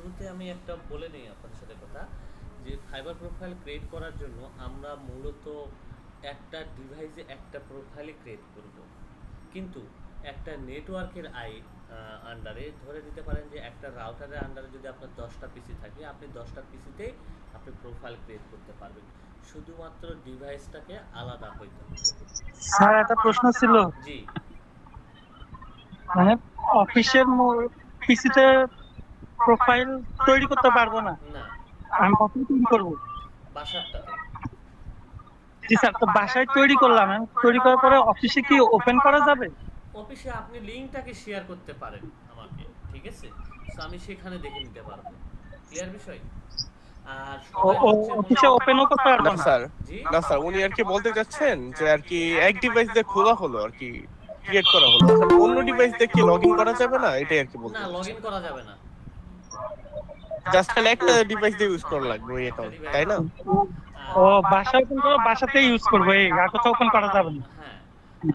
শুরুতে আমি একটা বলে নিই আপনাদের সাথে কথা, যে ফাইবার প্রোফাইল ক্রিয়েট করার জন্য আমরা মূলত একটা ডিভাইসে একটা প্রোফাইলই ক্রিয়েট করব, কিন্তু একটা নেটওয়ার্কের আন্ডারে ধরে নিতে পারেন যে একটা রাউটারের আন্ডারে যদি আপনার 10টা পিসি থাকে, আপনি 10টা পিসিতেই আপনি প্রোফাইল ক্রিয়েট করতে পারবেন, শুধুমাত্র ডিভাইসটাকে আলাদা হইতে হবে। স্যার একটা প্রশ্ন ছিল, জি। মানে অফিসের পিসিতে প্রোফাইল তৈরি করতে পারবো না, না, আমি কখন তৈরি করবো? বাসারটাতে। জি স্যার, তো বাসায় তৈরি করলাম, তৈরি করার পরে অফিসে কি ওপেন করা যাবে? অফিসে আপনি লিঙ্কটাকে শেয়ার করতে পারেন আমাকে, ঠিক আছে? সো আমি সেখানে দেখে নিতে পারবো। ক্লিয়ার বিষয়? আর সবাই হচ্ছে অফিসে ওপেনও করতে পারবো না না? স্যার, জি, না স্যার, উনি আর কি বলতে চাচ্ছেন যে আর কি এক ডিভাইস দিয়ে খোলা হলো আর কি, ক্রিয়েট করা হলো, এখন অন্য ডিভাইস দিয়ে কি লগ ইন করা যাবে না, এটাই আর কি বলতে না, লগ চাচ্ছেন। ইন করা যাবে না। জাস্ট খালি একটা ডিভাইস দিয়ে ইউজ করা লাগবে ওই একটা অ্যাকাউন্ট, ডিভাইস। তাই না? ও, বাসা ওপেন করে বাসাতেই ইউজ করবো, এই আর কোথাও ওপেন করা যাবে না? হ্যাঁ।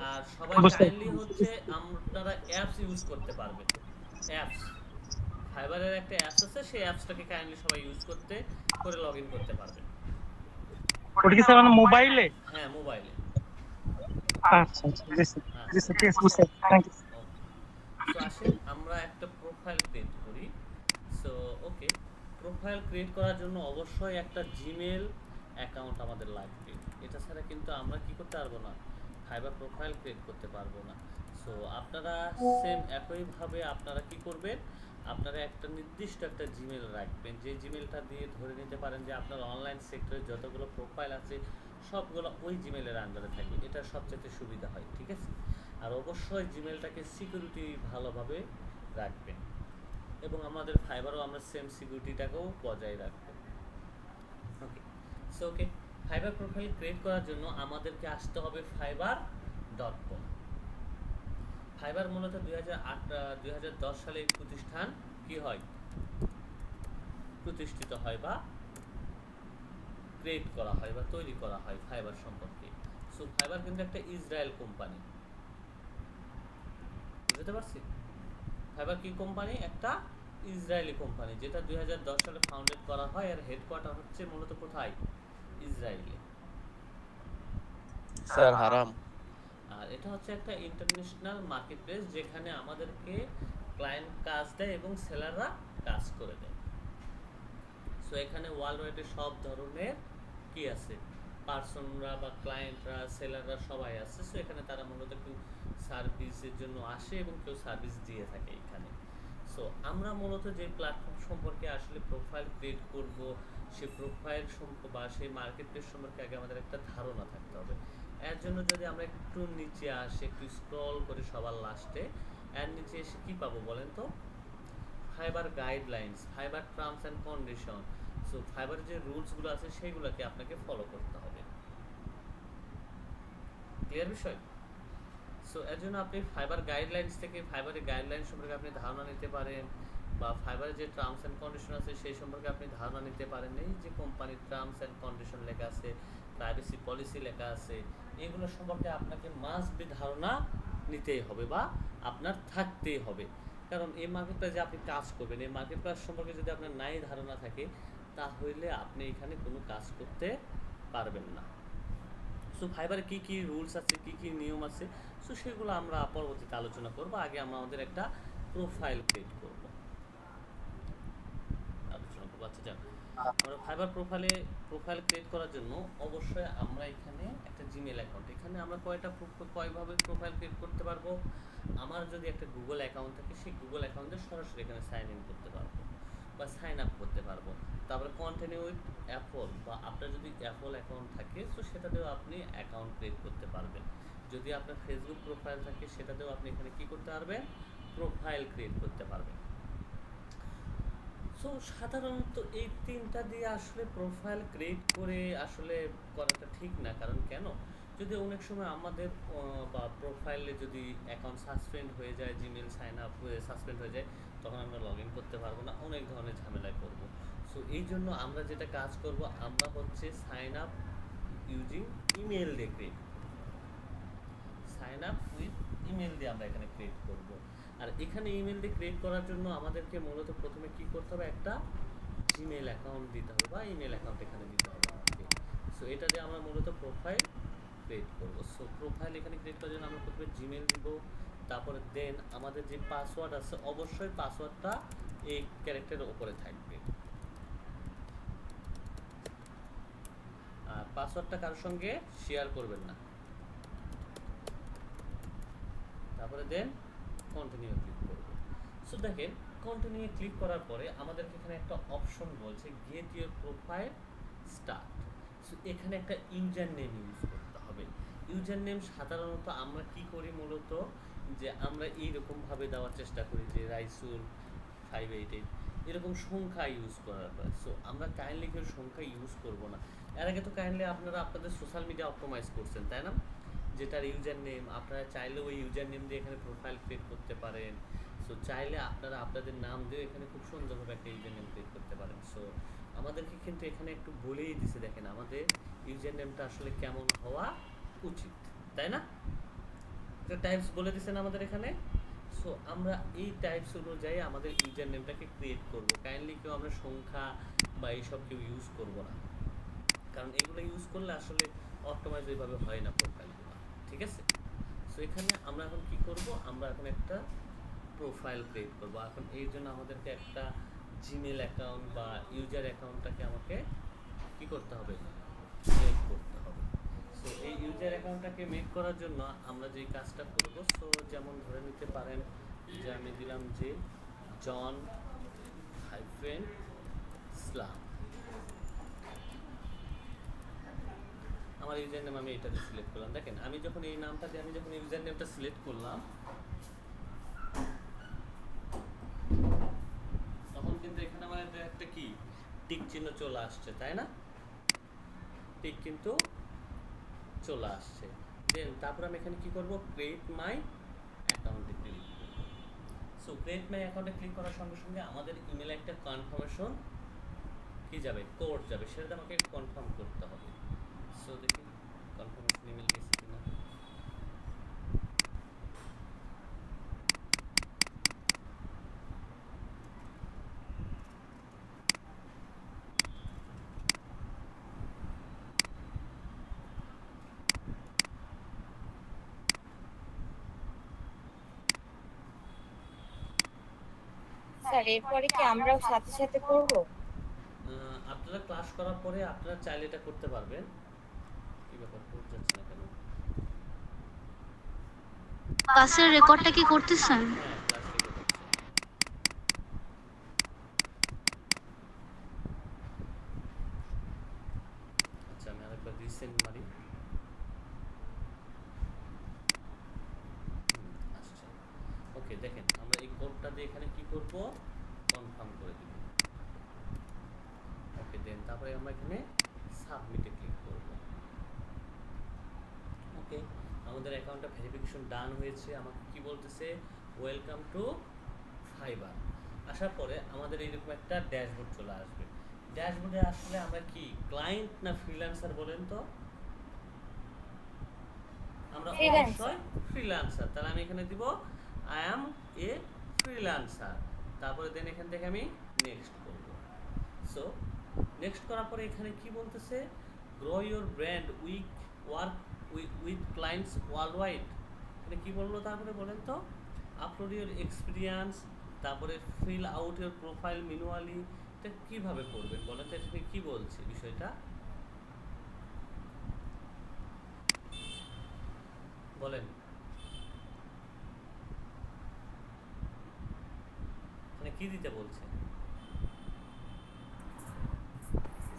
আর সবাই বুঝতে কাইন্ডলি হচ্ছে আপনারা অ্যাপস ইউজ করতে পারবেন। অ্যাপস, ফাইবারের একটা অ্যাপস আছে, সেই অ্যাপসটাকে কাইন্ডলি সবাই ইউজ করতে করে লগ ইন করতে পারবেন। ওটা কি স্যার মানে মোবাইলে? হ্যাঁ, মোবাইলে। আচ্ছা আচ্ছা, জি স্যার, জি আচ্ছা, স্যার, ঠিক আছে, বুঝতে পারছি, থ্যাংক ইউ। ওকে। সো আসেন আমরা একটা প্রোফাইল ক্রিয়েট করি। সো ওকে, প্রোফাইল ক্রিয়েট করার জন্য অবশ্যই একটা জিমেল অ্যাকাউন্ট আমাদের লাগবে। এটা ছাড়া কিন্তু আমরা কি করতে পারবো না, ফাইবার প্রোফাইল ক্রিয়েট করতে পারবো না। সো আপনারা সেম একইভাবে আপনারা কি করবেন, আপনারা একটা নির্দিষ্ট একটা জিমেল রাখবেন, যে জিমেলটা দিয়ে ধরে নিতে পারেন যে আপনার অনলাইন সেক্টরে যতগুলো প্রোফাইল আছে সবগুলো ওই জিমেলের আন্ডারে থাকবে, এটা সবচেয়ে সুবিধা হয়, ঠিক আছে? আর অবশ্যই জিমেলটাকে সিকিউরিটি ভালোভাবে রাখবেন, এবং আমাদের ফাইবারও আমরা সেম সিকিউরিটিটাকেও বজায় রাখবো। Okay, so okay, Fiverr profile create করার জন্য আমাদেরকে আসতে হবে fiverr.com। ফাইবার মূলত 2010 সালে এই প্রতিষ্ঠান কি হয়, প্রতিষ্ঠিত হয় বা ক্রিয়েট করা হয় বা তৈরি করা হয় ফাইবার সম্পর্কে। সো ফাইবার কিন্তু একটা ইসরায়েল কোম্পানি, বুঝতে পারছি? ফাইবার কি কোম্পানি? একটা ইসরায়েলি কোম্পানি, যেটা 2010 সালে ফাউন্ডেড করা হয়, আর হেডকোয়ার্টার হচ্ছে মূলত কোথায়, ইসরায়েলে। স্যার হারাম। আর এটা হচ্ছে একটা ইন্টারন্যাশনাল মার্কেট প্লেস, যেখানে আমাদেরকে ক্লায়েন্ট কাজ দেয় এবং সেলাররা কাজ করে দেয়। সো এখানে ওয়ার্ল্ড ওয়াইডে সব ধরনের কি আছে, পার্সনরা বা ক্লায়েন্টরা, সেলাররা সবাই আছে। সো এখানে তারা মূলত কেউ সার্ভিসের জন্য আসে এবং কেউ সার্ভিস দিয়ে থাকে এখানে। সো আমরা মূলত যে প্ল্যাটফর্ম সম্পর্কে আসলে প্রোফাইল ক্রিয়েট করব, সেই প্রোফাইল বা সেই মার্কেট প্লেস সম্পর্কে আগে আমাদের একটা ধারণা থাকতে হবে। এর জন্য যদি আমরা একটু নিচে আসি, একটু স্ক্রল করে সবার লাস্টে, এর নিচে এসে কি পাবো বলেন তো, fibre guidelines, fibre terms and condition. So ফাইবারের যে রুলসগুলো আছে সেইগুলোকে আপনাকে ফলো করতে হবে। ক্লিয়ার বিষয়? সো এর জন্য আপনি ফাইবার গাইডলাইন্স থেকে ফাইবারের গাইডলাইন সম্পর্কে আপনি ধারণা নিতে পারেন, বা ফাইবারের যে টার্মস অ্যান্ড কন্ডিশন আছে সেই সম্পর্কে আপনি ধারণা নিতে পারেন। এই যে কোম্পানির টার্মস অ্যান্ড কন্ডিশন লেখা আছে, প্রাইভেসি পলিসি লেখা আছে, এগুলো সম্পর্কে আপনাকে মাস্ট বি ধারণা নিতেই হবে বা আপনার থাকতেই হবে। কারণ এই মার্কেট প্লেসে আপনি কাজ করবেন, এই মার্কেট প্লেস সম্পর্কে যদি আপনার নাই ধারণা থাকে, তাহলে আপনি এখানে কোনো কাজ করতে পারবেন না। সো ফাইবারে কী কী রুলস আছে, কী কী নিয়ম আছে, সো সেগুলো আমরা পরবর্তীতে আলোচনা করব। আগে আমরা আমাদের একটা প্রোফাইল ক্রিয়েট করব, আলোচনা করবো। আচ্ছা যাক, আমরা ফাইবার প্রোফাইল ক্রিয়েট করার জন্য অবশ্যই আমরা এখানে একটা জিমেল অ্যাকাউন্ট, এখানে আমরা কয়ভাবে প্রোফাইল ক্রিয়েট করতে পারবো। আমার যদি একটা গুগল অ্যাকাউন্ট থাকে, সেই গুগল অ্যাকাউন্টে সরাসরি এখানে সাইন ইন করতে পারবো বা সাইন আপ করতে পারবো। তারপরে কন্টিনিউ উইথ অ্যাপল, বা আপনার যদি অ্যাপল অ্যাকাউন্ট থাকে তো সেটাতেও আপনি অ্যাকাউন্ট ক্রিয়েট করতে পারবেন। যদি আপনার ফেসবুক প্রোফাইল থাকে সেটাতেও আপনি এখানে কি করতে পারবেন, প্রোফাইল ক্রিয়েট করতে পারবেন। সো সাধারণত এই তিনটা দিয়ে আসলে প্রোফাইল ক্রিয়েট করে আসলে করাটা ঠিক না। কারণ কেন, যদি অনেক সময় আমাদের বা প্রোফাইলে যদি অ্যাকাউন্ট সাসপেন্ড হয়ে যায়, জিমেল সাইন আপ হয়ে সাসপেন্ড হয়ে যায়, তখন আমরা লগ ইন করতে পারবো না, অনেক ধরনের ঝামেলায় পড়বো। সো এই জন্য আমরা যেটা কাজ করব, আমরা হচ্ছে সাইন আপ ইউজিং ইমেল দিয়ে create, sign up with email দিয়ে আমরা এখানে ক্রিয়েট করব। আর এখানে ইমেল দিয়ে ক্রিয়েট করার জন্য আমাদেরকে মূলত প্রথমে কি করতে হবে, একটা জিমেল অ্যাকাউন্ট দিতে হবে বা ইমেল অ্যাকাউন্ট এখানে দিতে হবে আমাদেরকে। সো এটা দিয়ে আমরা মূলত প্রোফাইল ক্রিয়েট করব। সো প্রোফাইল এখানে ক্রিয়েট করার জন্য আমরা প্রথমে জিমেল দিব, তারপরে দেন আমাদের যে পাসওয়ার্ড আছে অবশ্যই পাসওয়ার্ডটা এই ক্যারেক্টারের উপরে থাকবে। আর পাসওয়ার্ডটা কারোর সঙ্গে শেয়ার করবেন না। তারপরে দেন কন্টিনিউ ক্লিক করব। সো দেখেন কন্টিনিউ ক্লিক করার পরে আমাদেরকে এখানে একটা অপশন বলছে get your profile start. So এখানে একটা ইউজার নেম ইউজ করতে হবে। ইউজার নেম সাধারণত আমরা কি করি মূলত, যে আমরা এইরকমভাবে দেওয়ার চেষ্টা করি যে রাইসুল 588 এরকম সংখ্যা ইউজ করার পর। সো আমরা কাইন্ডলি কেউ সংখ্যা ইউজ করব না। এর আগে তো কাইন্ডলি আপনারা আপনাদের সোশ্যাল মিডিয়া অপটিমাইজ করছেন, তাই না? যেটার ইউজার নেম আপনারা চাইলে ওই ইউজার নেম দিয়ে এখানে প্রোফাইল ক্রিয়েট করতে পারেন। সো চাইলে আপনারা আপনাদের নাম দিয়ে এখানে খুব সুন্দরভাবে একটা ইউজার নেম ক্রিয়েট করতে পারেন। সো আমাদেরকে কিন্তু এখানে একটু বলেই দিছে, দেখেন আমাদের ইউজার নেমটা আসলে কেমন হওয়া উচিত, তাই না? তো টাইপস বলে দিচ্ছেন আমাদের এখানে। সো আমরা এই টাইপস অনুযায়ী আমাদের ইউজার নেমটাকে ক্রিয়েট করব। কাইন্ডলি কেউ আমরা সংখ্যা বা এইসব কেউ ইউজ করব না, কারণ এগুলো ইউজ করলে আসলে অপটিমাইজ ওইভাবে হয় না প্রোফাইলগুলো, ঠিক আছে? সো এখানে আমরা এখন কি করব, আমরা এখন একটা প্রোফাইল ক্রিয়েট করব। এখন এই জন্য আমাদেরকে একটা জিমেল অ্যাকাউন্ট বা ইউজার অ্যাকাউন্টটাকে আমাকে কি করতে হবে, মেক করতে হবে। সো এই ইউজার অ্যাকাউন্টটাকে মেক করার জন্য আমরা যেই কাজটা করব, সো যেমন ধরে নিতে পারেন যে আমি দিলাম যে জন হাইফেন ইসলাম, আমার ইউজার নেম আমি এটাতে সিলেক্ট করলাম। দেখেন আমি যখন এই নামটা দিয়ে আমি যখন ইউজার নেমটা সিলেক্ট করলাম তখন কিন্তু এখানে আমার একটা কি টিক চিহ্ন চলে আসছে, তাই না? টিক কিন্তু চলে আসছে। দেন তারপর আমি এখানে কি করব, ক্রিয়েট মাই অ্যাকাউন্টে ক্লিক করব। সো ক্রিয়েট মাই অ্যাকাউন্টে ক্লিক করার সঙ্গে সঙ্গে আমাদের ইমেলে একটা কনফার্মেশন কি যাবে, কোড যাবে, সেটা আমাকে কনফার্ম করতে হবে। সো দেখি কনফার্মেশন ইমেল গেছে কিনা। স্যার এরপরে কি আমরাও সাথে সাথে করব? আপনারা ক্লাস করার পরে আপনারা চাইলে এটা করতে পারবেন। কি ব্যাপার, কোড যাচ্ছে না কেন? ক্লাসের রেকর্ডটা কি করতেছেন? হ্যাঁ, ক্লাস রেকর্ড হচ্ছে। আচ্ছা আমি আরেকবার রিসেন্ট মারি। আসছে। ওকে দেখেন আমরা এই কোডটা দিয়ে এখানে কি করব, কনফার্ম করে দিব। ওকে দেন তারপরে আমরা এখানে সাবমিটে ক্লিক করব। ওকে আমাদের অ্যাকাউন্টটা ভেরিফিকেশন ডান হয়েছে। আমাকে কি বলতেছে, ওয়েলকাম টু ফাইবার। আসার পরে আমাদের এইরকম একটা ড্যাশবোর্ড চলে আসবে। ড্যাশবোর্ডে আসলে আমরা কি ক্লায়েন্ট না ফ্রিল্যান্সার বলেন তো? আমরা অবশ্যই ফ্রিল্যান্সার। তাহলে আমি এখানে দিব আই অ্যাম এ ফ্রিল্যান্সার। তারপরে দেন এখান থেকে আমি নেক্সট করব। সো নেক্সট করার পরে এখানে কি বলতেছে, grow your brand work with clients world wide. এখানে কি বললো তারপরে বলেন তো, আপলোড ইউর এক্সপিরিয়েন্স, তারপরে fill out your profile manually. এটা কীভাবে করবেন বলেন তো, এখানে কী বলছে বিষয়টা বলেন। মানে কি দিতে বলছে?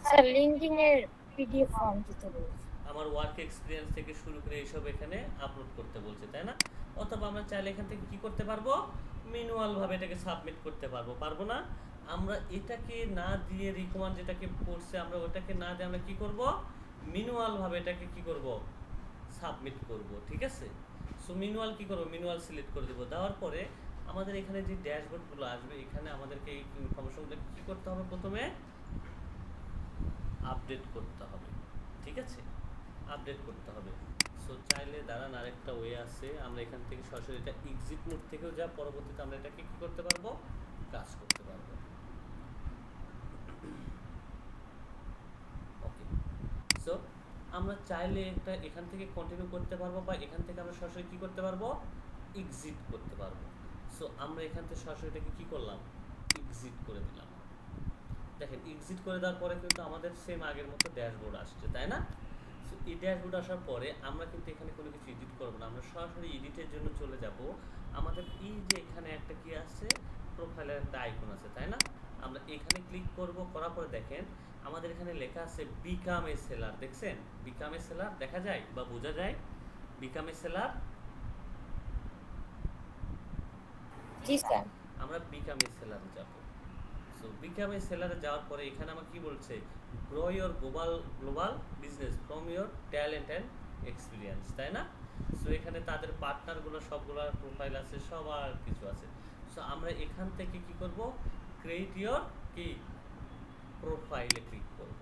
স্যার লিংকডিন এর পিডিএফ ফর্ম দিতে বলছে। আমার ওয়ার্ক এক্সপিরিয়েন্স থেকে শুরু করে এইসব এখানে আপলোড করতে বলছে, তাই না? অথবা আমরা চাইলে এখান থেকে কি করতে পারবো, ম্যানুয়াল ভাবে এটাকে সাবমিট করতে পারবো, পারবো না? আমরা এটাকে না দিয়ে রিকমান্ড যেটাকে করছে আমরা ওটাকে না দিয়ে আমরা কি করব, ম্যানুয়াল ভাবে এটাকে কি করব, সাবমিট করব, ঠিক আছে? সো ম্যানুয়াল কি করব, ম্যানুয়াল সিলেক্ট করে দেব। দেওয়ার পরে আমাদের এখানে যে ড্যাশবোর্ডগুলো আসবে এখানে আমাদেরকে এই ইনফরমেশনগুলো কি করতে হবে, প্রথমে আপডেট করতে হবে, ঠিক আছে? আপডেট করতে হবে। সো চাইলে দাঁড়ান আরেকটা ওয়ে আছে, আমরা এখান থেকে সরাসরি এটা এক্সিট মোড থেকেও যা পরবর্তীতে আমরা এটাকে কি করতে পারবো, কাজ করতে পারবো। ওকে, সো আমরা চাইলে এটা এখান থেকে কন্টিনিউ করতে পারবো বা এখান থেকে আমরা সরাসরি কি করতে পারবো, এক্সিট করতে পারবো। সো আমরা এখান থেকে সরাসরি এটাকে কি করলাম, এক্সিট করে দিলাম। দেখেন এক্সিট করে দেওয়ার পরে কিন্তু আমাদের সেম আগের মতো ড্যাশবোর্ড আসছে, তাই না? সো এই ড্যাশবোর্ড আসার পরে আমরা কিন্তু এখানে কোনো কিছু এডিট করবো না, আমরা সরাসরি এডিটের জন্য চলে যাব। আমাদের এই যে এখানে একটা কি আছে, প্রোফাইলের একটা আইকন আছে, তাই না? আমরা এখানে ক্লিক করব, করার পরে দেখেন আমাদের এখানে লেখা আছে বিকাম এ সেলার। দেখছেন বিকাম এ সেলার দেখা যায় বা বোঝা যায়? Become a seller, G sir. আমরা বিকাম এ সেলারে যাব। সো বিকাম এ সেলারে যাওয়ার পরে এখানে আমার কি বলছে, grow your global business from your talent and experience, তাই না? সো এখানে তাদের পার্টনারগুলো সবগুলোর প্রোফাইল আছে, সবার কিছু আছে। সো আমরা এখান থেকে কি করব, ক্রিয়েট ইওর কি প্রোফাইলে ক্লিক করব।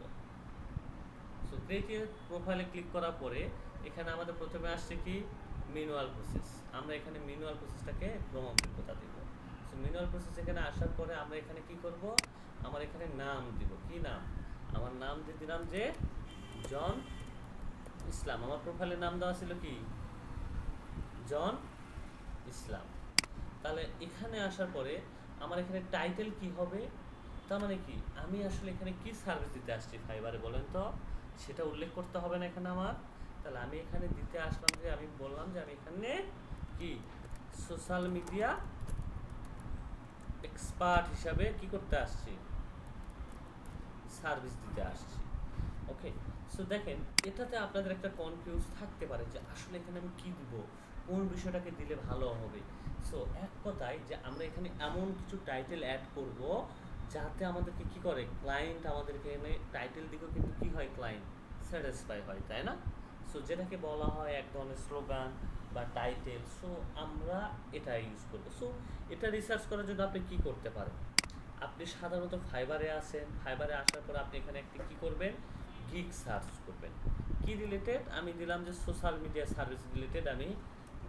সো ক্রিয়েট ইওর প্রোফাইলে ক্লিক করার পরে এখানে আমাদের প্রথমে আসছে কি ম্যানুয়াল প্রসেস। আমরা এখানে ম্যানুয়াল প্রসেসটাকে ক্রমান্বয়তা দেব। সো ম্যানুয়াল প্রসেস এখানে আসার পরে আমরা এখানে কি করব, আমার এখানে নাম দিব। কি নাম, আমার নাম দিয়ে দিলাম যে জন ইসলাম। আমার প্রোফাইলের নাম দেওয়া ছিল কি জন ইসলাম। তাহলে এখানে আসার পরে আমার এখানে টাইটেল কি হবে, তার মানে কি আমি আসলে এখানে কি সার্ভিস দিতে আসছি ফাইবারে বলেন তো, সেটা উল্লেখ করতে হবে না এখানে আমার। তাহলে আমি এখানে দিতে আসলাম যে আমি বললাম যে আমি এখানে কি সোশ্যাল মিডিয়া এক্সপার্ট হিসাবে কি করতে আসছি, সার্ভিস দিতে আসছি। ওকে, সো দেখেন এটাতে আপনাদের একটা কনফিউজ থাকতে পারে যে আসলে এখানে আমি কি দিব, কোন বিষয়টাকে দিলে ভালো হবে। সো এক কথায় যে আমরা এখানে এমন কিছু টাইটেল অ্যাড করব যাতে আমাদেরকে কি করে, ক্লায়েন্ট আমাদেরকে এখানে টাইটেল দিকেও কিন্তু কি হয়, ক্লায়েন্ট স্যাটিসফাই হয়, তাই না? সো যেটাকে বলা হয় এক ধরনের স্লোগান বা টাইটেল। সো আমরা এটা ইউজ করব। সো এটা রিসার্চ করার জন্য আপনি কি করতে পারেন, আপনি সাধারণত ফাইবারে আসেন, ফাইবারে আসার পর আপনি এখানে একটি কি করবেন, গিগ সার্চ করবেন। কি রিলেটেড, আমি দিলাম যে সোশ্যাল মিডিয়া সার্ভিস রিলেটেড আমি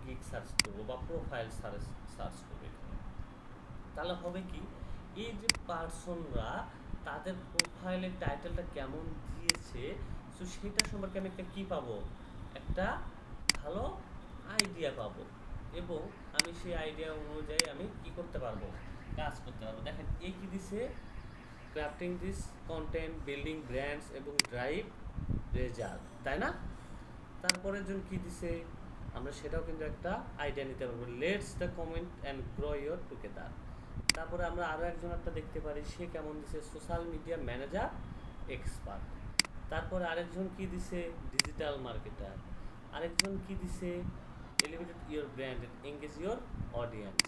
গিগ সার্চ করব বা প্রোফাইল সার্চ করব এখানে। তাহলে হবে কি, এই যে পার্সনরা তাদের প্রোফাইলের টাইটেলটা কেমন দিয়েছে, সো সেটা সম্পর্কে আমি একটা কি পাবো, একটা ভালো আইডিয়া পাবো, এবং আমি সেই আইডিয়া অনুযায়ী আমি কি করতে পারবো, কাজ করতে পারবো। দেখেন এই কি দিছে, crafting this content, building brands এবং ড্রাইভ রেজাল্ট, তাই না? তারপরের জন কি দিছে, আমরা সেটাও কিন্তু একটা আইডিয়া নিতে পারবো, let's the comment and grow your together. তারপরে আমরা আরও একজন একটা দেখতে পারি, সে কেমন দিছে, সোশ্যাল মিডিয়া ম্যানেজার এক্সপার্ট। তারপরে আরেকজন কি দিছে, ডিজিটাল মার্কেটার। আরেকজন কি দিছে, elevated your brand and engage your audience.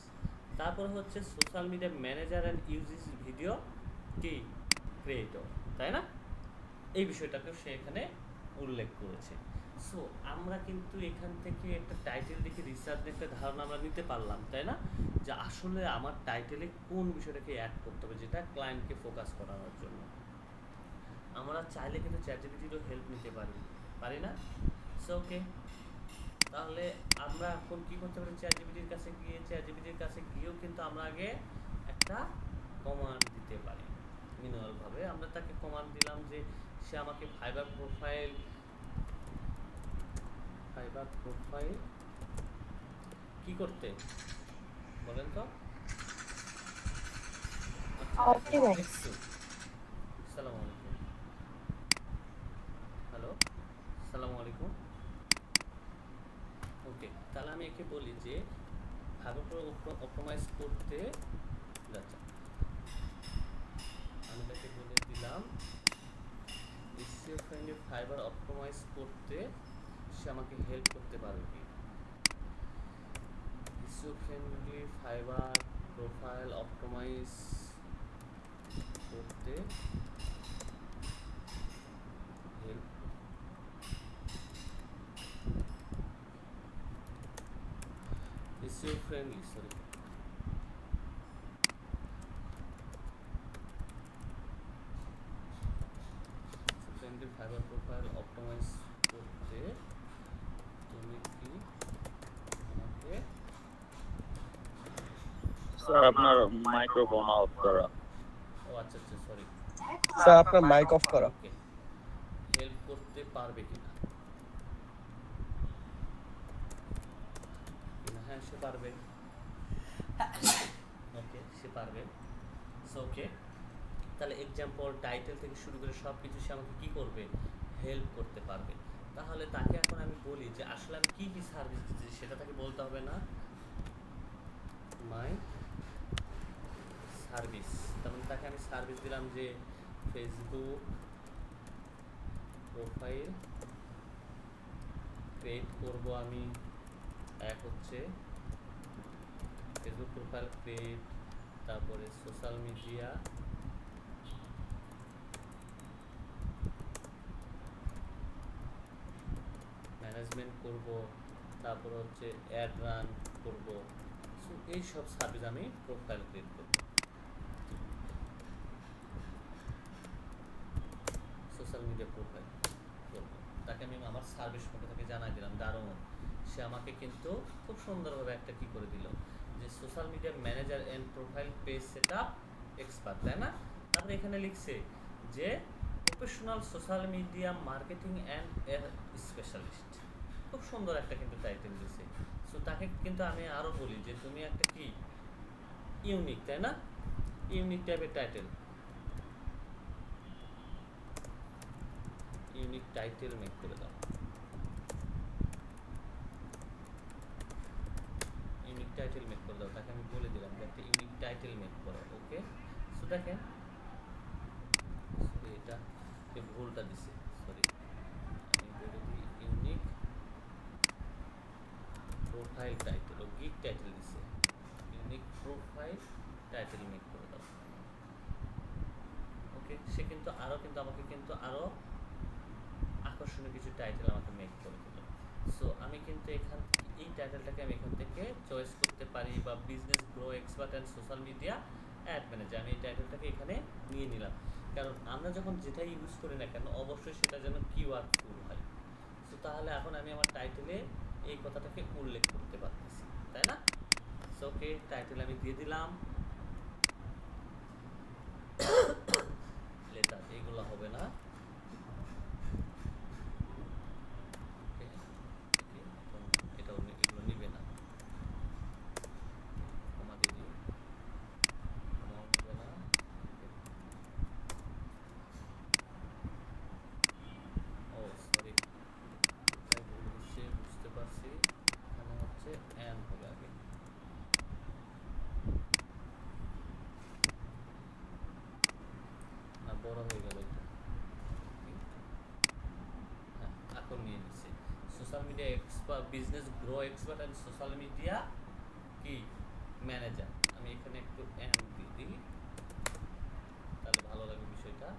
তারপর হচ্ছে social media manager and UGC video কি ক্রিয়েটর, তাই না? এই বিষয়টাকে সে এখানে উল্লেখ করেছে। সো আমরা কিন্তু এখান থেকে একটা টাইটেল দেখে রিসার্চ একটা ধারণা আমরা নিতে পারলাম, তাই না, যে আসলে আমার টাইটেলে কোন বিষয়টাকে অ্যাড করতে হবে যেটা ক্লায়েন্টকে ফোকাস করানোর জন্য। আমরা চাইলে কিন্তু চ্যাটজিপিটিরও হেল্প নিতে পারি না? সো ওকে, তাহলে আমরা এখন কি করতে পারি, চ্যাটজিপিটির কাছে গিয়েও কিন্তু আমরা আগে একটা কমান্ড দিতে পারি ম্যানুয়ালভাবে। আমরা তাকে কমান্ড দিলাম যে সে আমাকে ফাইবার প্রোফাইল কি করতে বলেন তো, অপটিমাইজ। আসসালামু আলাইকুম, হ্যালো, আসসালামু আলাইকুম। ওকে, তাহলে আমি একে বলি যে ফাইবার অপটিমাইজ করতে যাচ্ছে, আমি তাকে বলে দিলাম এসইও ফ্রেন্ডলি ফাইবার অপটিমাইজ করতে সে আমাকে হেল্প করতে পারবে কি, SEO friendly Fiverr profile optimise করতে help SEO friendly, sorry. friendly fiber profile optimize করতে তুমি স্যার আপনার মাইক্রোফোন অফ করা। ও আচ্ছা আচ্ছা, সরি। স্যার আপনার মাইক অফ করা। ওকে, হেল্প করতে পারবে কিনা? হ্যাঁ সে পারবে। ওকে, সে পারবে। সো ওকে, তাহলে এক্সাম্পল টাইটেল থেকে শুরু করে সব কিছু সে আমাকে কী করবে, হেল্প করতে পারবে। তাহলে তাকে এখন আমি বলি যে আসলে আমি কী কী সার্ভিস দিচ্ছি সেটা তাকে বলতে হবে না, মাই সার্ভিস। তার মানে তাকে আমি সার্ভিস দিলাম যে ফেসবুক প্রোফাইল ক্রিয়েট করব আমি। এক হচ্ছে ফেসবুক প্রোফাইল ক্রিয়েট, তারপরে সোশ্যাল মিডিয়া ম্যানেজমেন্ট করব, তারপর হচ্ছে অ্যাড রান করব। সো এইসব সার্ভিস আমি প্রোফাইল ক্রিয়েট করব। সোশ্যাল মিডিয়া প্রোফাইল করব, তাকে আমি আমার সার্ভিস সম্পর্কে তাকে জানাই দিলাম। দারুণ, সে আমাকে কিন্তু খুব সুন্দরভাবে একটা কি করে দিল যে social media manager and profile page set up expert, তাই না? তারপরে এখানে লিখছে যে professional social media marketing and specialist. খুব সুন্দর একটা কিন্তু টাইটেল দিছে। সো তাকে কিন্তু আমি আরও বলি যে তুমি একটা কি ইউনিক, তাই না? ইউনিক টাইপের টাইটেল, ইউনিক টাইটেল মেক করে দাও। ইউনিক টাইটেল মেক করে দাও, তাকে আমি বলে দিলাম যে একটা ইউনিক টাইটেল মেক করো। ওকে, সো দেখেন এটা এই ভুলটা দিছে, সরি। আমি বলে দিই ইউনিক প্রোফাইল টাইটেল, ও গিগ টাইটেল দিছে। ইউনিক প্রোফাইল টাইটেল মেক করে দাও। ওকে, সে কিন্তু আমাকে কিন্তু আরও আকর্ষণীয় কিছু টাইটেল আমাকে মেক করে দিল। সো আমি কিন্তু এখান থেকে এই টাইটেলটাকে আমি এখান থেকে চয়েস করতে পারি, বা business grow expert and social media add manager, আমি এই টাইটেলটাকে এখানে নিয়ে নিলাম। কারণ আমরা যখন যেটাই ইউজ করি না কেন অবশ্যই সেটা যেন কিওয়ার্ড ফুল হয়। সো তাহলে এখন আমি আমার টাইটেলে এই কথাটাকে উল্লেখ করতে পারতেছি, তাই না? সো ওকে, টাইটেল আমি দিয়ে দিলাম। লেটার এগুলো হবে না। এটাও এগুলো নিবে না, কমা দিয়ে দিই, কমাও নিবে না। ও সরি, কোথায় ভুল হচ্ছে বুঝতে পারছি। এখানে হচ্ছে এন হবে আগে। না বড় হয়ে গেল এটা। হ্যাঁ, এখন নিয়ে নিচ্ছে social media expert, business grow expert and social media কি ম্যানেজার। আমি এখানে একটু এন দিয়ে দিই, তাহলে ভালো লাগবে বিষয়টা।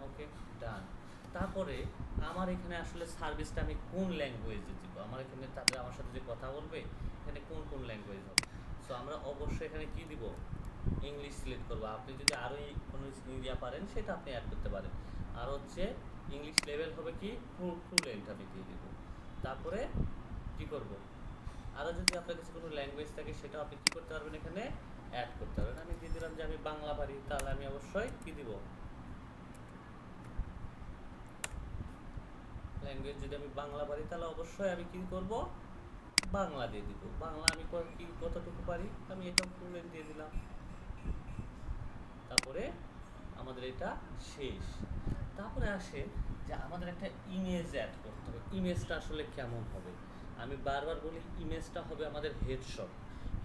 ওকে, ডান। তারপরে আমার এখানে আসলে সার্ভিসটা আমি কোন ল্যাঙ্গুয়েজে দিব, আমার এখানে তাদের আমার সাথে যে কথা বলবে এখানে কোন কোন ল্যাঙ্গুয়েজ হবে। সো আমরা অবশ্যই এখানে কি দিব, ইংলিশ সিলেক্ট করবো। আপনি যদি আরও কোনো ইন্ডিয়া পারেন সেটা আপনি অ্যাড করতে পারেন। আর হচ্ছে ইংলিশ লেভেল হবে কি ফ্লুয়েন্ট আমি দিয়ে দিব। তারপরে কি করব, আরও যদি আপনার কাছে কোনো ল্যাঙ্গুয়েজ থাকে সেটাও আপনি কী করতে পারবেন, এখানে অ্যাড করতে পারবেন। আমি দিয়ে দিলাম যে আমি বাংলা পারি, তাহলে আমি অবশ্যই কী দিব, ল্যাঙ্গুয়েজ যদি আমি বাংলা পারি তাহলে অবশ্যই আমি কী করব, বাংলা দিয়ে দিব। বাংলা আমি কি কতটুকু পারি আমি এটা ফ্লুয়েন্ট দিয়ে দিলাম। তারপরে আমাদের এটা শেষ। তারপরে আসে যে আমাদের একটা ইমেজ অ্যাড করতে হবে। ইমেজটা আসলে কেমন হবে, আমি বারবার বলি ইমেজটা হবে আমাদের হেডশট।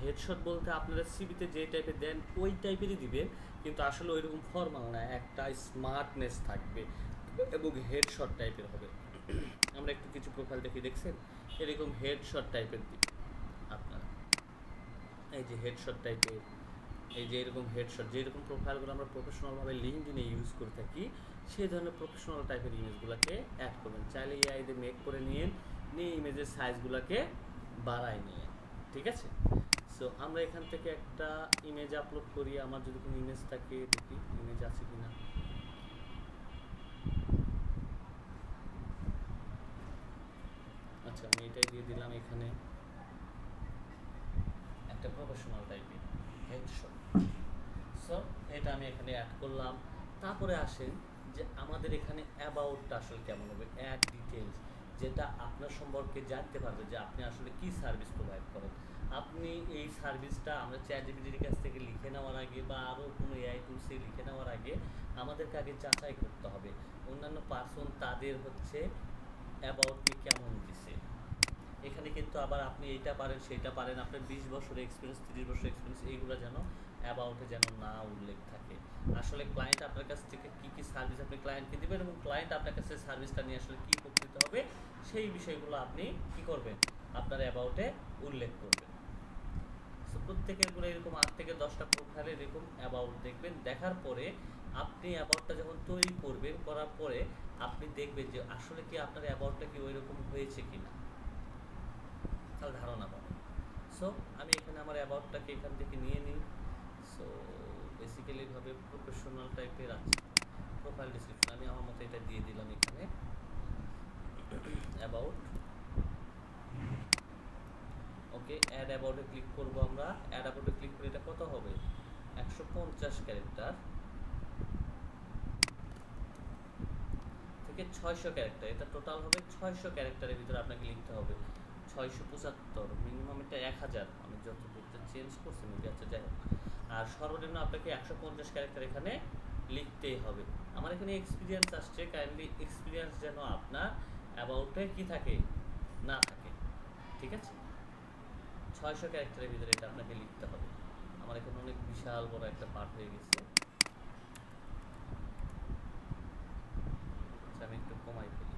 হেডশট বলতে আপনারা সিভিতে যে টাইপের দেন ওই টাইপেরই দিবেন, কিন্তু আসলে ওইরকম ফর্মাল না, একটা স্মার্টনেস থাকবে এবং হেডশট টাইপের হবে। আমরা একটু কিছু প্রোফাইল দেখছেন এরকম হেডশট টাইপের দিবে আপনারা। এই যে হেডশট টাইপের, এই যে এরকম হেডশট, যেরকম প্রোফাইলগুলো আমরা প্রফেশনালভাবে লিঙ্কডিনে ইউজ করে থাকি সেই ধরনের প্রফেশনাল টাইপের ইমেজগুলোকে অ্যাড করবেন। চাইলে এআই দিয়ে মেক করে নিয়ে ইমেজের সাইজগুলোকে বাড়ায় নিয়ে, ঠিক আছে? সো আমরা এখান থেকে একটা ইমেজ আপলোড করি। আমার যদি কোনো ইমেজ থাকে, দেখি ইমেজ আছে কিনা। আচ্ছা, আমি এটাই দিয়ে দিলাম এখানে একটা প্রফেশনাল টাইপের। হেডশট। সো এটা আমি এখানে অ্যাড করলাম। তারপরে আসেন যে আমাদের এখানে অ্যাবাউটটা আসলে কেমন হবে, অ্যাড ডিটেলস, যেটা আপনার সম্পর্কে জানতে পারবে যে আপনি আসলে কি সার্ভিস প্রোভাইড করেন। আপনি এই সার্ভিসটা আমরা চ্যাটজিপিটির কাছ থেকে লিখে নেওয়ার আগে বা আরও কোনো এআই টুলসে লিখে নেওয়ার আগে আমাদেরকে আগে যাচাই করতে হবে অন্যান্য পার্সন তাদের হচ্ছে অ্যাবাউট মি কেমন দিছে। এখানে কিন্তু আবার আপনি এইটা পারেন সেইটা পারেন, আপনার 20 বছরের এক্সপিরিয়েন্স 30 বছরের এক্সপিরিয়েন্স এইগুলো যেন অ্যাবাউটে যেন না উল্লেখ থাকে। আসলে ক্লায়েন্ট আপনার কাছ থেকে কী কী সার্ভিস আপনি ক্লায়েন্টকে দেবেন এবং ক্লায়েন্ট আপনার কাছে সার্ভিসটা নিয়ে আসলে কী করতে হবে সেই বিষয়গুলো আপনি কী করবেন আপনার অ্যাবাউটে উল্লেখ করবেন। সো প্রত্যেকের করে এরকম 8 থেকে 10টা প্রোফাইলে এরকম অ্যাবাউট দেখবেন। দেখার পরে আপনি অ্যাবাউটটা যখন তৈরি করবেন, করার পরে আপনি দেখবেন যে আসলে কি আপনার অ্যাবাউটটা কি ওই রকম হয়েছে কি না, তাহলে ধারণা পাবেন। সো আমি এখানে আমার অ্যাবাউটটাকে এখান থেকে নিয়ে নিই। সো বেসিক্যালি ভাবে প্রফেশনাল টাইপের আছে প্রোফাইল ডিসক্রিপশন, আমি আমার মতো এটা দিয়ে দিলাম এখানে অ্যাবাউট। ওকে, অ্যাড অ্যাবাউটে ক্লিক করব আমরা। অ্যাড অ্যাবাউটে ক্লিক করে এটা কত হবে 150 ক্যারেক্টার থেকে 600 ক্যারেক্টার, এটা টোটাল হবে 600 ক্যারেক্টারের ভিতরে আপনাকে লিখতে হবে। 675 মিনিমাম এটা 1000, আমি যত করতে চেঞ্জ করছি মেবি, আচ্ছা যাই হোক। আর সর্বনিম্ন আপনাকে 150 ক্যারেক্টার এখানে লিখতেই হবে। আমার এখানে এক্সপিরিয়েন্স আসছে, কাইন্ডলি এক্সপিরিয়েন্স যেন আপনার অ্যাবাউটে কি থাকে না থাকে, ঠিক আছে। 600 ক্যারেক্টারের ভিতরে এটা আপনাকে লিখতে হবে। আমার এখানে অনেক বিশাল বড় একটা পার্ট হয়ে গেছে, আমি একটু কমাই ফেলি।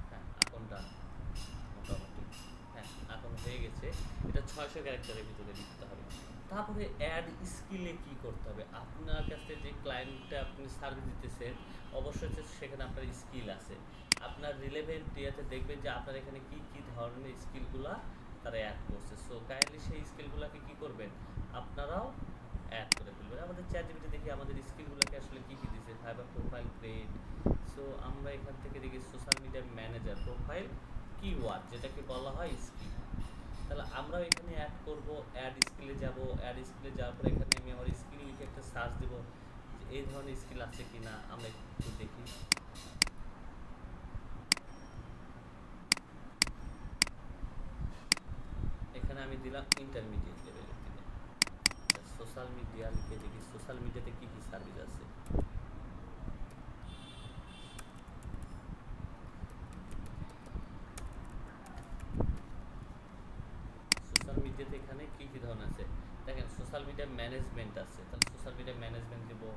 হ্যাঁ এখনটা মোটামুটি হ্যাঁ এখন হয়ে গেছে। এটা 600 ক্যারেক্টারের ভিতরে লিখতে হবে। তারপরে অ্যাড স্কিলে কি করতে হবে, আপনার কাছে যে ক্লায়েন্টটা আপনি সার্ভিস দিতেছেন অবশ্যই সেখানে আপনার স্কিল আছে। আপনার রিলেভেন্ট ইয়াতে দেখবেন যে আপনার এখানে কি কি ধরনের স্কিলগুলা তারা অ্যাড করছে। সো কাইন্ডলি সেই স্কিলগুলোকে কি করবেন আপনারাও অ্যাড করে ফেলবেন। আমাদের চ্যাটজিপিটি দেখি আমাদের স্কিলগুলোকে আসলে কী কী দিয়েছে, ফাইবার প্রোফাইল ক্রিয়েট। সো আমরা এখান থেকে দেখি social media manager profile keyword, যেটাকে বলা হয় স্কিল। তাহলে আমরাও এখানে অ্যাড করব, অ্যাড স্কিলে যাব। অ্যাড স্কিলে যাওয়ার পরে এখানে আমি আমার স্কিল লিখে একটা সার্চ দেবো যে এই ধরনের স্কিল আছে কি না, আমরা একটু দেখি। এখানে আমি দিলাম ইন্টারমিডিয়েট লেভেলের দিকে। সোশ্যাল মিডিয়া লিখে দেখি সোশ্যাল মিডিয়াতে কী কী সার্ভিস আছে। সোশ্যাল মিডিয়াতে এখানে কী কী ধরনের আছে দেখেন, সোশ্যাল মিডিয়া ম্যানেজমেন্ট আছে, তাহলে সোশ্যাল মিডিয়া ম্যানেজমেন্ট দেবো,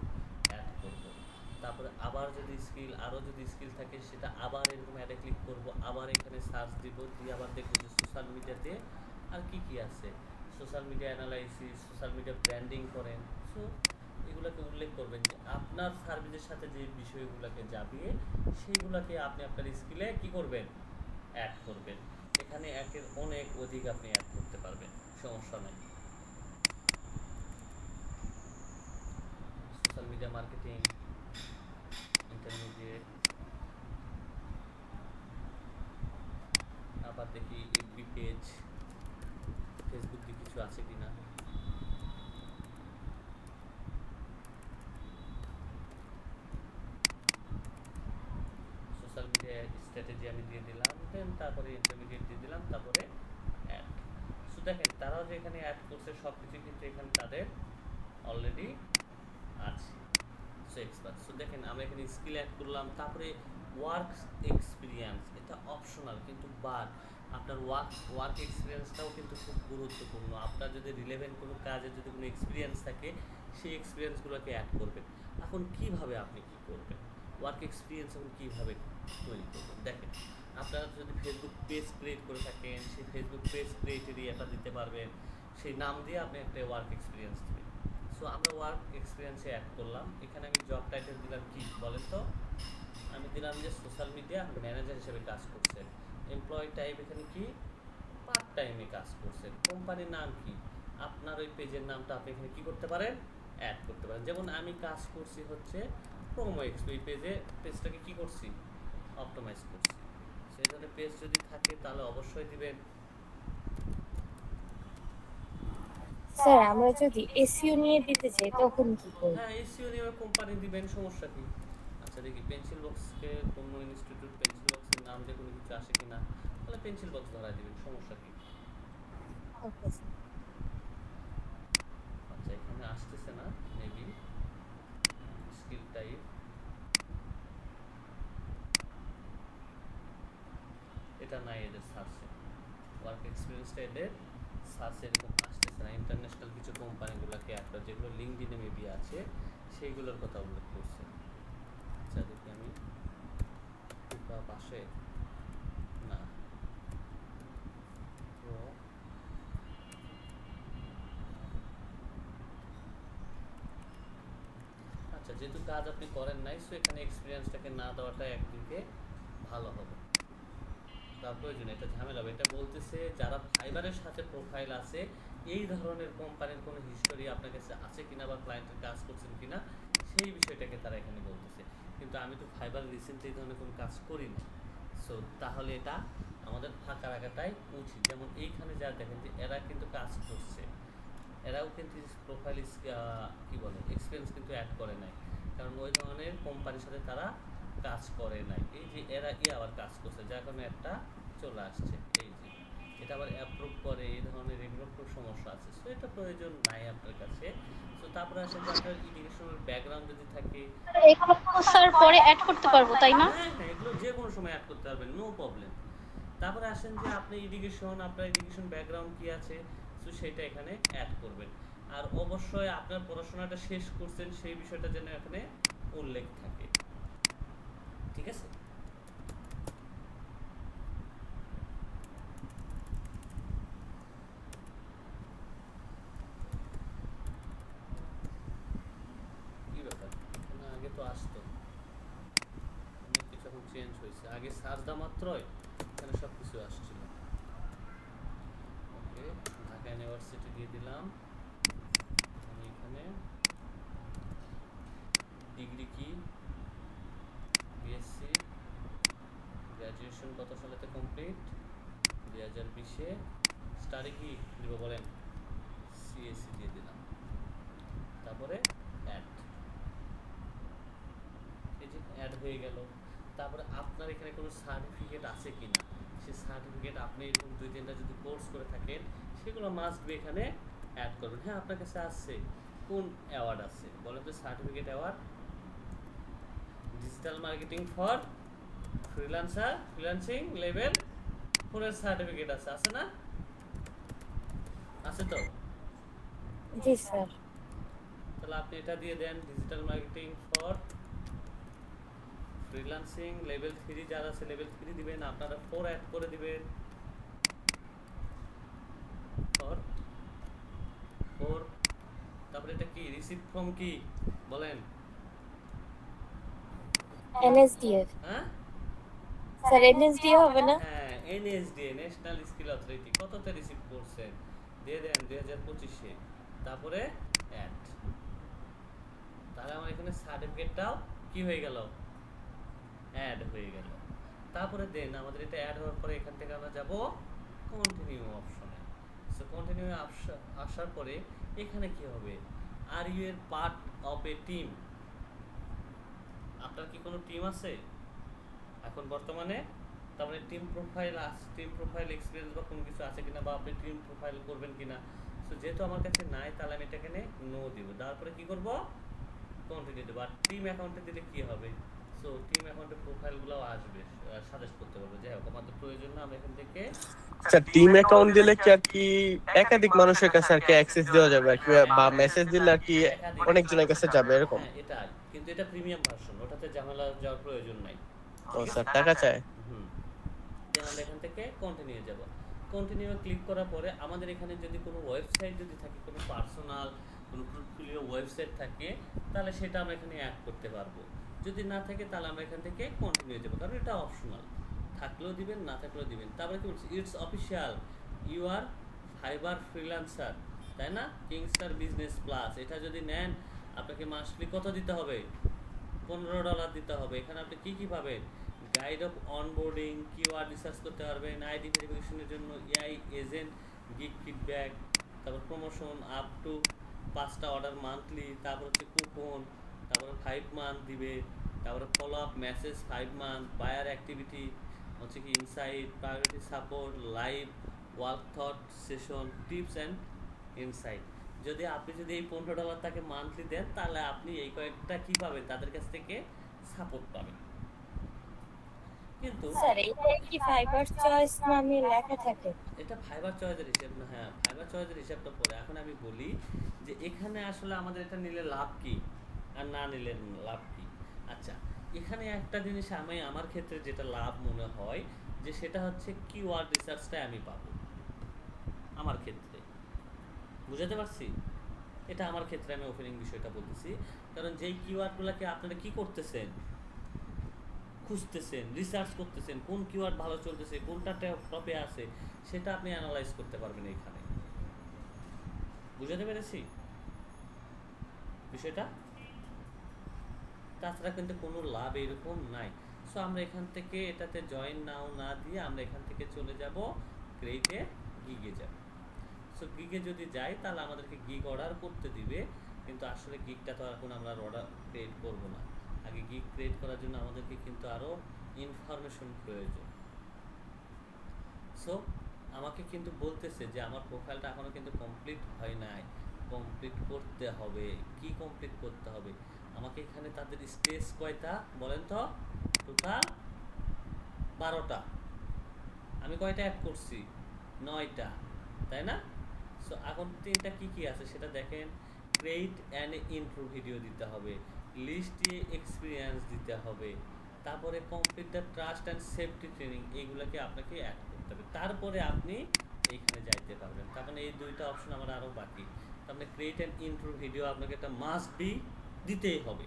অ্যাড করবো। তারপরে আবার যদি স্কিল আরও যদি স্কিল থাকে সেটা আবার এরকম অ্যাডে ক্লিক করবো, আবার এখানে সার্চ দিব, দিয়ে আবার দেখবো যে সোশ্যাল মিডিয়াতে আর কি কি আছে। Social media analysis, social media branding করেন। সো এগুলোকে উল্লেখ করবেন যে আপনার সার্ভিসের সাথে যে বিষয়গুলোকে যাবে সেইগুলোকে আপনি আপনার স্কিলে কি করবেন অ্যাড করবেন। এখানে একের অনেক অধিক আপনি অ্যাড করতে পারবেন, সমস্যা নেই। সোশ্যাল মিডিয়া মার্কেটিং, ইন্টারমিডিয়েট, আবার দেখি এফবি পেজ, ফেসবুক দিয়ে কিছু আছে কিনা। সোশ্যাল মিডিয়া স্ট্র্যাটেজি আমি দিয়ে দিলাম, দেন তারপরে ইন্টারমিডিয়েট দিয়ে দিলাম, তারপরে অ্যাড। সো দেখেন তারাও যে এখানে অ্যাড করছে সব কিছু কিন্তু এখানে তাদের অলরেডি আছে। So expert. সো দেখেন আমরা এখানে স্কিল অ্যাড করলাম, তারপরে ওয়ার্ক এক্সপিরিয়েন্স, এটা অপশনাল কিন্তু বাট আপনার ওয়ার্ক এক্সপিরিয়েন্সটাও কিন্তু খুব গুরুত্বপূর্ণ। আপনার যদি রিলেভেন্ট কোনো কাজে যদি কোনো এক্সপিরিয়েন্স থাকে সেই এক্সপিরিয়েন্সগুলোকে অ্যাড করবেন। এখন কীভাবে আপনি কী করবেন ওয়ার্ক এক্সপিরিয়েন্স এখন কীভাবে তৈরি করবেন, দেখেন আপনারা যদি ফেসবুক পেজ ক্রিয়েট করে থাকেন সেই ফেসবুক পেজ ক্রিয়েটেরই এটা দিতে পারবেন, সেই নাম দিয়ে আপনি একটা ওয়ার্ক এক্সপিরিয়েন্স দেবেন। সো আমরা ওয়ার্ক এক্সপিরিয়েন্সে অ্যাড করলাম, এখানে আমি জব টাইটেল দিলাম কি বলেন তো, আমি দিলাম যে সোশ্যাল মিডিয়া ম্যানেজার হিসেবে কাজ করছেন। এমপ্লয়ি টাইপ এখানে কি পার্ট টাইমে কাজ করছেন। কোম্পানির নাম কি আপনার ওই পেজের নামটা আপনি এখানে কী করতে পারেন অ্যাড করতে পারেন। যেমন আমি কাজ করছি হচ্ছে প্রোমো এক্সপো, এই পেজটাকে কী করছি অপটোমাইজ করছি। সেই ধরনের পেজ যদি থাকে তাহলে অবশ্যই দিবেন। স্যার আমরা যদি এসইও নিয়ে দিতে চাই তখন কি করব? হ্যাঁ এসিও নিয়ে কোম্পানি দিবেন, সমস্যা কি? আচ্ছা দেখি পেন্সিল বক্সকে কোনো ইনস্টিটিউট পেন্সিল বক্সের নাম দিয়ে কোনো কিছু আসে কিনা, তাহলে পেন্সিল বক্স ধরাই দিবেন, সমস্যা কি? Okay sir. আচ্ছা এখানে আসতেছে না মেবি স্কিল টাইপ, এটা নাই এদের সার্চে, ওয়ার্ক এক্সপিরিয়েন্সটা এদের সার্চে এরকম আসতেছে না। ইন্টারন্যাশনাল কিছু কোম্পানিগুলোকে একটা যেগুলো লিঙ্কডিনে মেবি আছে সেইগুলোর কথা উল্লেখ করছে। আচ্ছা দেখি আমি পাশে না তো আচ্ছা যেহেতু কাজ আপনি করেন নাই, সো এখানে এক্সপিরিয়েন্সটাকে না দেওয়াটা একদিকে ভালো হবে। তার প্রয়োজন এটা ঝামেলা হবে। এটা বলতেছে যারা ফাইবারের সাথে প্রোফাইল আছে এই ধরনের কোম্পানির কোনো হিস্টোরি আপনার কাছে আছে কিনা বা ক্লায়েন্টের কাজ করছেন কিনা সেই বিষয়টাকে তারা এখানে বলতেছে। কিন্তু আমি তো ফাইবার রিসেন্টলি এই ধরনের কোনো কাজ করি না, সো তাহলে এটা আমাদের ফাঁকা রাখাটাই উচিত। যেমন এইখানে যা দেখেন যে এরা কিন্তু কাজ করছে, এরাও কিন্তু প্রোফাইল কী বলে এক্সপিরিয়েন্স কিন্তু অ্যাড করে নাই, কারণ ওই ধরনের কোম্পানির সাথে তারা কাজ করে নাই। এই যে এরা আবার কাজ করছে যার কারণে একটা চলে আসছে, এই যে এটা আবার অ্যাপ্রুভ করে, এই ধরনের এগুলো খুব সমস্যা আছে, সো এটা প্রয়োজন নাই আপনার কাছে। সো তারপরে আসেন যে আপনার এডুকেশনাল ব্যাকগ্রাউন্ড যদি থাকে, এগুলো স্যার পরে অ্যাড করতে পারবো তাই না? হ্যাঁ হ্যাঁ এগুলো যে কোনো সময় অ্যাড করতে পারবেন, নো প্রবলেম। তারপরে আসেন যে আপনি আপনার এডুকেশন ব্যাকগ্রাউন্ড কি আছে, তো সেটা এখানে অ্যাড করবেন। আর অবশ্যই আপনার পড়াশোনাটা শেষ করছেন সেই বিষয়টা যেন এখানে উল্লেখ থাকে, ঠিক আছে? কি ব্যাপার, না আগে তো আসতো, অনেক কিছু এখন চেঞ্জ হয়েছে। আগে সার্চ দা মাত্রই এখানে সব কিছু আসছিল। ওকে ঢাকা ইউনিভার্সিটি দিয়ে দিলাম, আমি এখানে ডিগ্রি কি বিএসসি, গ্র্যাজুয়েশন কত সালেতে কমপ্লিট, 2020-এ। স্টাডি কি দিব বলেন, সিএসসি দিয়ে দিলাম। তারপরে অ্যাড, এই যে অ্যাড হয়ে গেল। তারপরে আপনার এখানে কোনো সার্টিফিকেট আছে কিনা, সেই সার্টিফিকেট আপনি এরকম 2-3টা যদি কোর্স করে থাকেন সেগুলো মাস্ট বি এখানে অ্যাড করবেন। হ্যাঁ আপনার কাছে আছে, কোন অ্যাওয়ার্ড আছে বলেন তো? Certificate award, digital marketing for freelancing level 4 এর সার্টিফিকেট আছে, আছে না? আছে তো? জি স্যার। তাহলে আপনি এটা দিয়ে দেন, digital marketing for freelancing level 3 যারা আছে লেভেল 3 দিবেন, আপনারা 4 অ্যাড করে দিবেন। ফর 4, তারপরে এটা কি রিসিভ ফ্রম কি বলেন? এনএসডিএফ। হ্যাঁ স্যার এনএসডি হবে না? হ্যাঁ এনএসডি, ন্যাশনাল স্কিল অথরিটি, কততে রিসিভ করছেন দিয়ে দেন 2025-এ। তারপরে অ্যাড, তাহলে আমার এখানে সার্টিফিকেটটাও কি হয়ে গেল, অ্যাড হয়ে গেল। তারপরে দেন আমাদের এটা অ্যাড হওয়ার পরে এখান থেকে আমরা যাব কন্টিনিউ অপশনে। সো কন্টিনিউ আসার পরে এখানে কি হবে, আর ইউ এর পার্ট অফ এ টিম, আপনার কি কোনো টিম আছে এখন বর্তমানে? তার মানে টিম প্রোফাইল আছে, টিম প্রোফাইল এক্সপিরিয়েন্স বা কোনো কিছু আছে কিনা, বা আপনি টিম প্রোফাইল করবেন কিনা। সো যেহেতু আমার কাছে নাই তাহলে আমি এটা এখানে নো দিব, তারপরে কি করব, কন্টিনিউ দেবো। আর টিম অ্যাকাউন্টে দিলে কি হবে, সো টিম অ্যাকাউন্টের প্রোফাইলগুলোও আসবে, সাজেস্ট করতে পারবো। যাই হোক আমাদের প্রয়োজন না, আমরা এখান থেকে আচ্ছা টিম অ্যাকাউন্ট দিলে কি আর কি একাধিক মানুষের কাছে আর কি অ্যাক্সেস দেওয়া যাবে আর কি, বা মেসেজ দিলে আর কি অনেকজনের কাছে যাবে এরকম? হ্যাঁ এটা, কিন্তু এটা প্রিমিয়াম ভার্সন, ওটাতে ঝামেলা যাওয়ার প্রয়োজন নাই। ও স্যার টাকা চায়? আমরা এখান থেকে কন্টিনিউ যাব। কন্টিনিউ ক্লিক করার পরে আমাদের এখানে যদি কোনো ওয়েবসাইট যদি থাকে, কোনো পার্সোনাল কোনো পোর্টফোলিও ওয়েবসাইট থাকে, তাহলে সেটা আমরা এখানে অ্যাড করতে পারবো। যদি না থাকে তাহলে আমরা এখান থেকে কন্টিনিউ যাব, কারণ এটা অপশনাল, থাকলেও দিবেন না থাকলেও দিবেন। তারপরে কি বলছি, it's official you are Fiverr freelancer, তাই না? কিংস্টার বিজনেস প্লাস, এটা যদি নেন আপনাকে মাসলি কত দিতে হবে, $15 দিতে হবে। এখানে আপনি কি কি পাবেন, guide of onboarding, keyword research করতে পারবেন, আইডি ভেরিফিকেশনের জন্য এআই এজেন্ট, গিগ ফিডব্যাক, তারপর প্রমোশন আপ টু 5টা অর্ডার মান্থলি, তারপর হচ্ছে কুপন, তারপরে 5 মান্থ দিবে, তারপরে follow up message 5 month, buyer activity হচ্ছে কি ইনসাইট, প্রায়োরিটি সাপোর্ট, লাইভ ওয়ার্ক থট সেশন, টিপস অ্যান্ড ইনসাইট। যদি আপনি যদি এই $15 তাকে মান্থলি দেন, তাহলে আপনি এই কয়েকটা কি পাবেন, তাদের কাছ থেকে সাপোর্ট পাবেন। কিন্তু স্যার এটা কি ফাইবার চয়েস নামে লেখা থাকে? এটা ফাইবার চয়েসের হিসাব না, হ্যাঁ ফাইবার চয়েসের হিসাবটা পরে। এখন আমি বলি যে এখানে আসলে আমাদের এটা নিলে লাভ কি আর না নিলে লাভ কি। আচ্ছা, এখানে একটা জিনিস আমি আমার ক্ষেত্রে যেটা লাভ মনে হয় যে সেটা হচ্ছে কিওয়ার্ড রিসার্চটাই আমি পাবো আমার ক্ষেত্রে। বুঝাতে পারছি? এটা আমার ক্ষেত্রে আমি ওপেনিং বিষয়টা বলতেছি, কারণ যেই কিওয়ার্ডগুলোকে আপনারা কি করতেছেন, খুঁজতেছেন, রিসার্চ করতেছেন, কোন কিওয়ার্ড ভালো চলতেছে, কোনটা টপে আছে, সেটা আপনি অ্যানালাইজ করতে পারবেন এখানে। বুঝাতে পেরেছি বিষয়টা? তাছাড়া কিন্তু কোনো লাভ এরকম নাই। সো আমরা এখান থেকে এটাতে জয়েন নাও না দিয়ে আমরা এখান থেকে চলে যাব ক্রিয়েটে, গিগে যাব। সো গিগে যদি যাই তাহলে আমাদেরকে গিগ অর্ডার করতে দিবে, কিন্তু আসলে গিগটা তো এখন আমরা অর্ডার ক্রিয়েট করব না। আগে গিগ ক্রিয়েট করার জন্য আমাদেরকে কিন্তু আরও ইনফরমেশন প্রয়োজন। সো আমাকে কিন্তু বলতেছে যে আমার প্রোফাইলটা এখনও কিন্তু কমপ্লিট হয় নাই, কমপ্লিট করতে হবে। কি কমপ্লিট করতে হবে? আমাকে এখানে তাদের স্টেজ কয়টা বলেন তো? টোটাল 12টা। আমি কয়টা অ্যাড করছি? 9টা, তাই না? সো এখন 3টা কী কী আছে সেটা দেখেন। ক্রিয়েট অ্যান্ড ইন্ট্রো ভিডিও দিতে হবে, লিস্ট এক্সপিরিয়েন্স দিতে হবে, তারপরে complete the trust and safety training, এইগুলোকে আপনাকে অ্যাড করতে হবে। তারপরে আপনি এইখানে যাইতে পারবেন। তার মানে এই 2টা অপশন আমার আরও বাকি। তার মানে ক্রিয়েট অ্যান্ড ইন্ট্রো ভিডিও আপনাকে একটা মাস্ট বি দিতেই হবে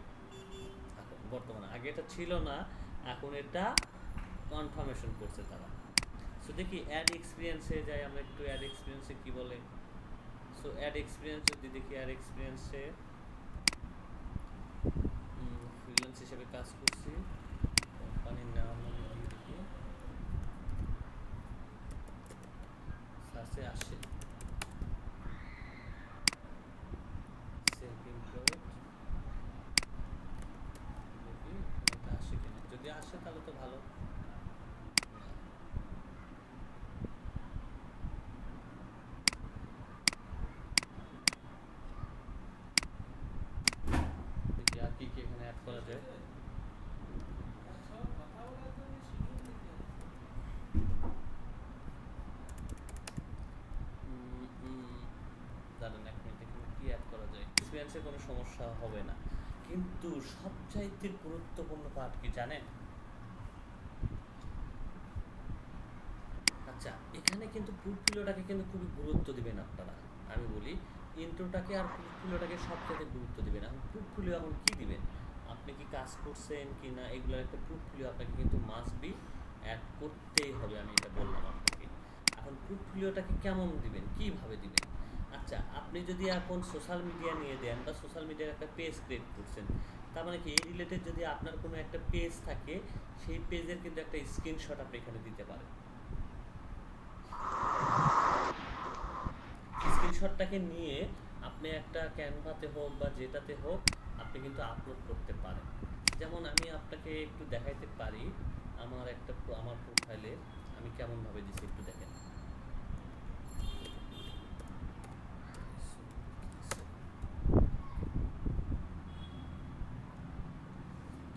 এখন বর্তমানে। আগে এটা ছিল না, এখন এটা কনফার্মেশন করছে তারা। সো দেখি অ্যাড এক্সপিরিয়েন্সে যাই আমরা একটু। অ্যাড এক্সপিরিয়েন্সে কী বলে? সো অ্যাড এক্সপিরিয়েন্স যদি দেখি, অ্যাড এক্সপিরিয়েন্সে ফ্রিল্যান্স হিসেবে কাজ করছি, কোম্পানির নাম আমি দেখি, সার্চে আসে সেলফ এমপ্লয়েড, দেখি এটা আসে কিনা। যদি আসে তাহলে তো ভালো। দেখি আর কি কি এখানে অ্যাড করা যায়। দাঁড়ান এক মিনিট, এখানে কি অ্যাড করা যায়? এক্সপিরিয়েন্সে কোনো সমস্যা হবে না, কিন্তু সবচাইতে গুরুত্বপূর্ণ পার্ট কি জানেন? আচ্ছা, এখানে কিন্তু পোর্টফোলিওটাকে কিন্তু খুবই গুরুত্ব দিবেন আপনারা। আমি বলি ইন্ট্রোটাকে আর পোর্টফোলিওটাকে সবচাইতে গুরুত্ব দিবেন। এখন পোর্টফোলিও এখন কী দিবেন? আপনি কি কাজ করছেন কি না, এগুলোর একটা পোর্টফোলিও আপনাকে কিন্তু মাস্ট বি অ্যাড করতেই হবে। আমি এটা বললাম আপনাকে। এখন পোর্টফোলিওটাকে কেমন দিবেন, কীভাবে দিবেন? আচ্ছা, আপনি যদি এখন সোশ্যাল মিডিয়া নিয়ে দেন বা সোশ্যাল মিডিয়ার একটা পেজ ক্রিয়েট করছেন, তার মানে কি এই রিলেটেড যদি আপনার কোনো একটা পেজ থাকে, সেই পেজের কিন্তু একটা স্ক্রিনশট আপনি এখানে দিতে পারেন। স্ক্রিনশটটাকে নিয়ে আপনি একটা ক্যানভাতে হোক বা যেটাতে হোক আপনি কিন্তু আপলোড করতে পারেন। যেমন আমি আপনাকে একটু দেখাইতে পারি আমার আমার প্রোফাইলে আমি কেমনভাবে দিচ্ছি, একটু দেখেন।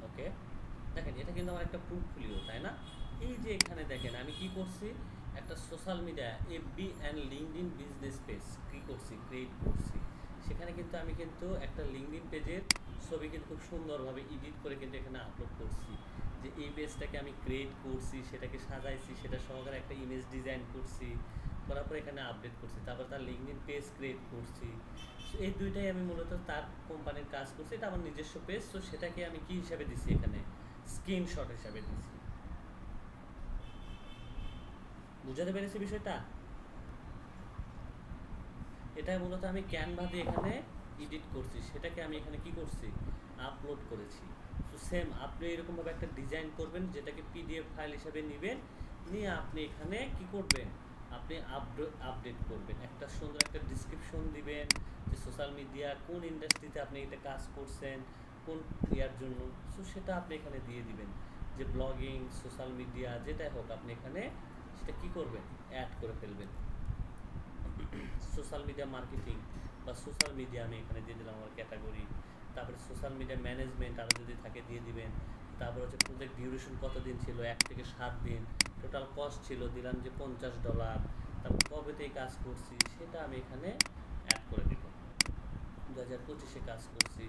ওকে, দেখেন এটা কিন্তু আমার একটা পোর্টফোলিও, তাই না? এই যে এখানে দেখেন আমি কি করছি, একটা social media FB and LinkedIn business page কি করছি, ক্রিয়েট করছি। সেখানে কিন্তু আমি কিন্তু একটা লিঙ্কডইন পেজের ছবি কিন্তু খুব সুন্দরভাবে এডিট করে কিন্তু এখানে আপলোড করছি, যে এই পেজটাকে আমি ক্রিয়েট করছি, সেটাকে সাজাইছি, সেটা সহকারে একটা ইমেজ ডিজাইন করছি, করার পর এখানে আপডেট করছি, তারপর তার লিঙ্কডইন পেজ ক্রিয়েট করছি। এই 2টাই আমি মূলত তার কোম্পানির কাজ করছি, এটা আমার নিজস্ব পেজ। তো সেটাকে আমি কি হিসাবে দিছি, এখানে স্ক্রিনশট হিসাবে দিছি। বুঝাতে পেরেছি বিষয়টা? এটা মূলত আমি ক্যানভা দিয়ে এখানে এডিট করছি, সেটাকে আমি এখানে কি করছি, আপলোড করেছি। তো সেম আপনি এরকমভাবে একটা ডিজাইন করবেন, যেটাকে পিডিএফ ফাইল হিসাবে নেবেন, নিয়ে আপনি এখানে কি করবেন, আপনি আপডেট করবেন, একটা সুন্দর একটা ডিসক্রিপশন দিবেন যে সোশ্যাল মিডিয়া কোন ইন্ডাস্ট্রিতে আপনি এটা কাজ করছেন, কোন ইয়ার জন্য। সো সেটা আপনি এখানে দিয়ে দিবেন যে ব্লগিং, সোশ্যাল মিডিয়া যেটাই হোক, আপনি এখানে সেটা কি করবেন, অ্যাড করে ফেলবেন। সোশ্যাল মিডিয়া মার্কেটিং বা সোশ্যাল মিডিয়া আমি এখানে দিয়ে দিলাম আমার ক্যাটাগরি। তারপরে সোশ্যাল মিডিয়া ম্যানেজমেন্ট আরও যদি থাকে দিয়ে দিবেন। তারপর হচ্ছে প্রজেক্ট ডিউরেশন কতদিন ছিল, 1 থেকে 7 দিন। টোটাল কস্ট ছিল দিলাম যে $50। তারপর কবেতেই কাজ করছি সেটা আমি এখানে অ্যাড করে দিব, 2025-এ কাজ করছি।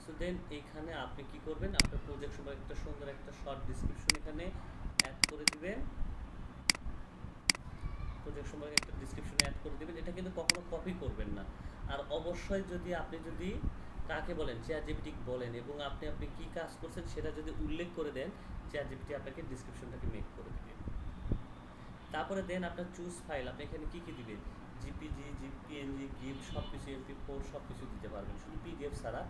সো দেন এইখানে আপনি কি করবেন, আপনার প্রজেক্ট সম্পর্কে একটা সুন্দর একটা শর্ট ডিসক্রিপশন এখানে অ্যাড করে দিবেন। প্রজেক্ট সম্পর্কে একটা ডিসক্রিপশন অ্যাড করে দিবেন। এটা কিন্তু কখনো কপি করবেন না। আর অবশ্যই আপনি যদি কাকে বলেন, ChatGPT বলেন, এবং আপনি কি কাজ করছেন সেটা যদি উল্লেখ করে দেন, ChatGPT আপনাকে ডিসক্রিপশনটাকে মেক করে দিবে। তারপরে দেন আপনার চুজ ফাইল, আপনি এখানে কি দিবেন, জিপিজি, পিএনজি, গিফ সব কিছু, MP4 সব কিছু দিতে পারবেন, শুধু PDF ছাড়া।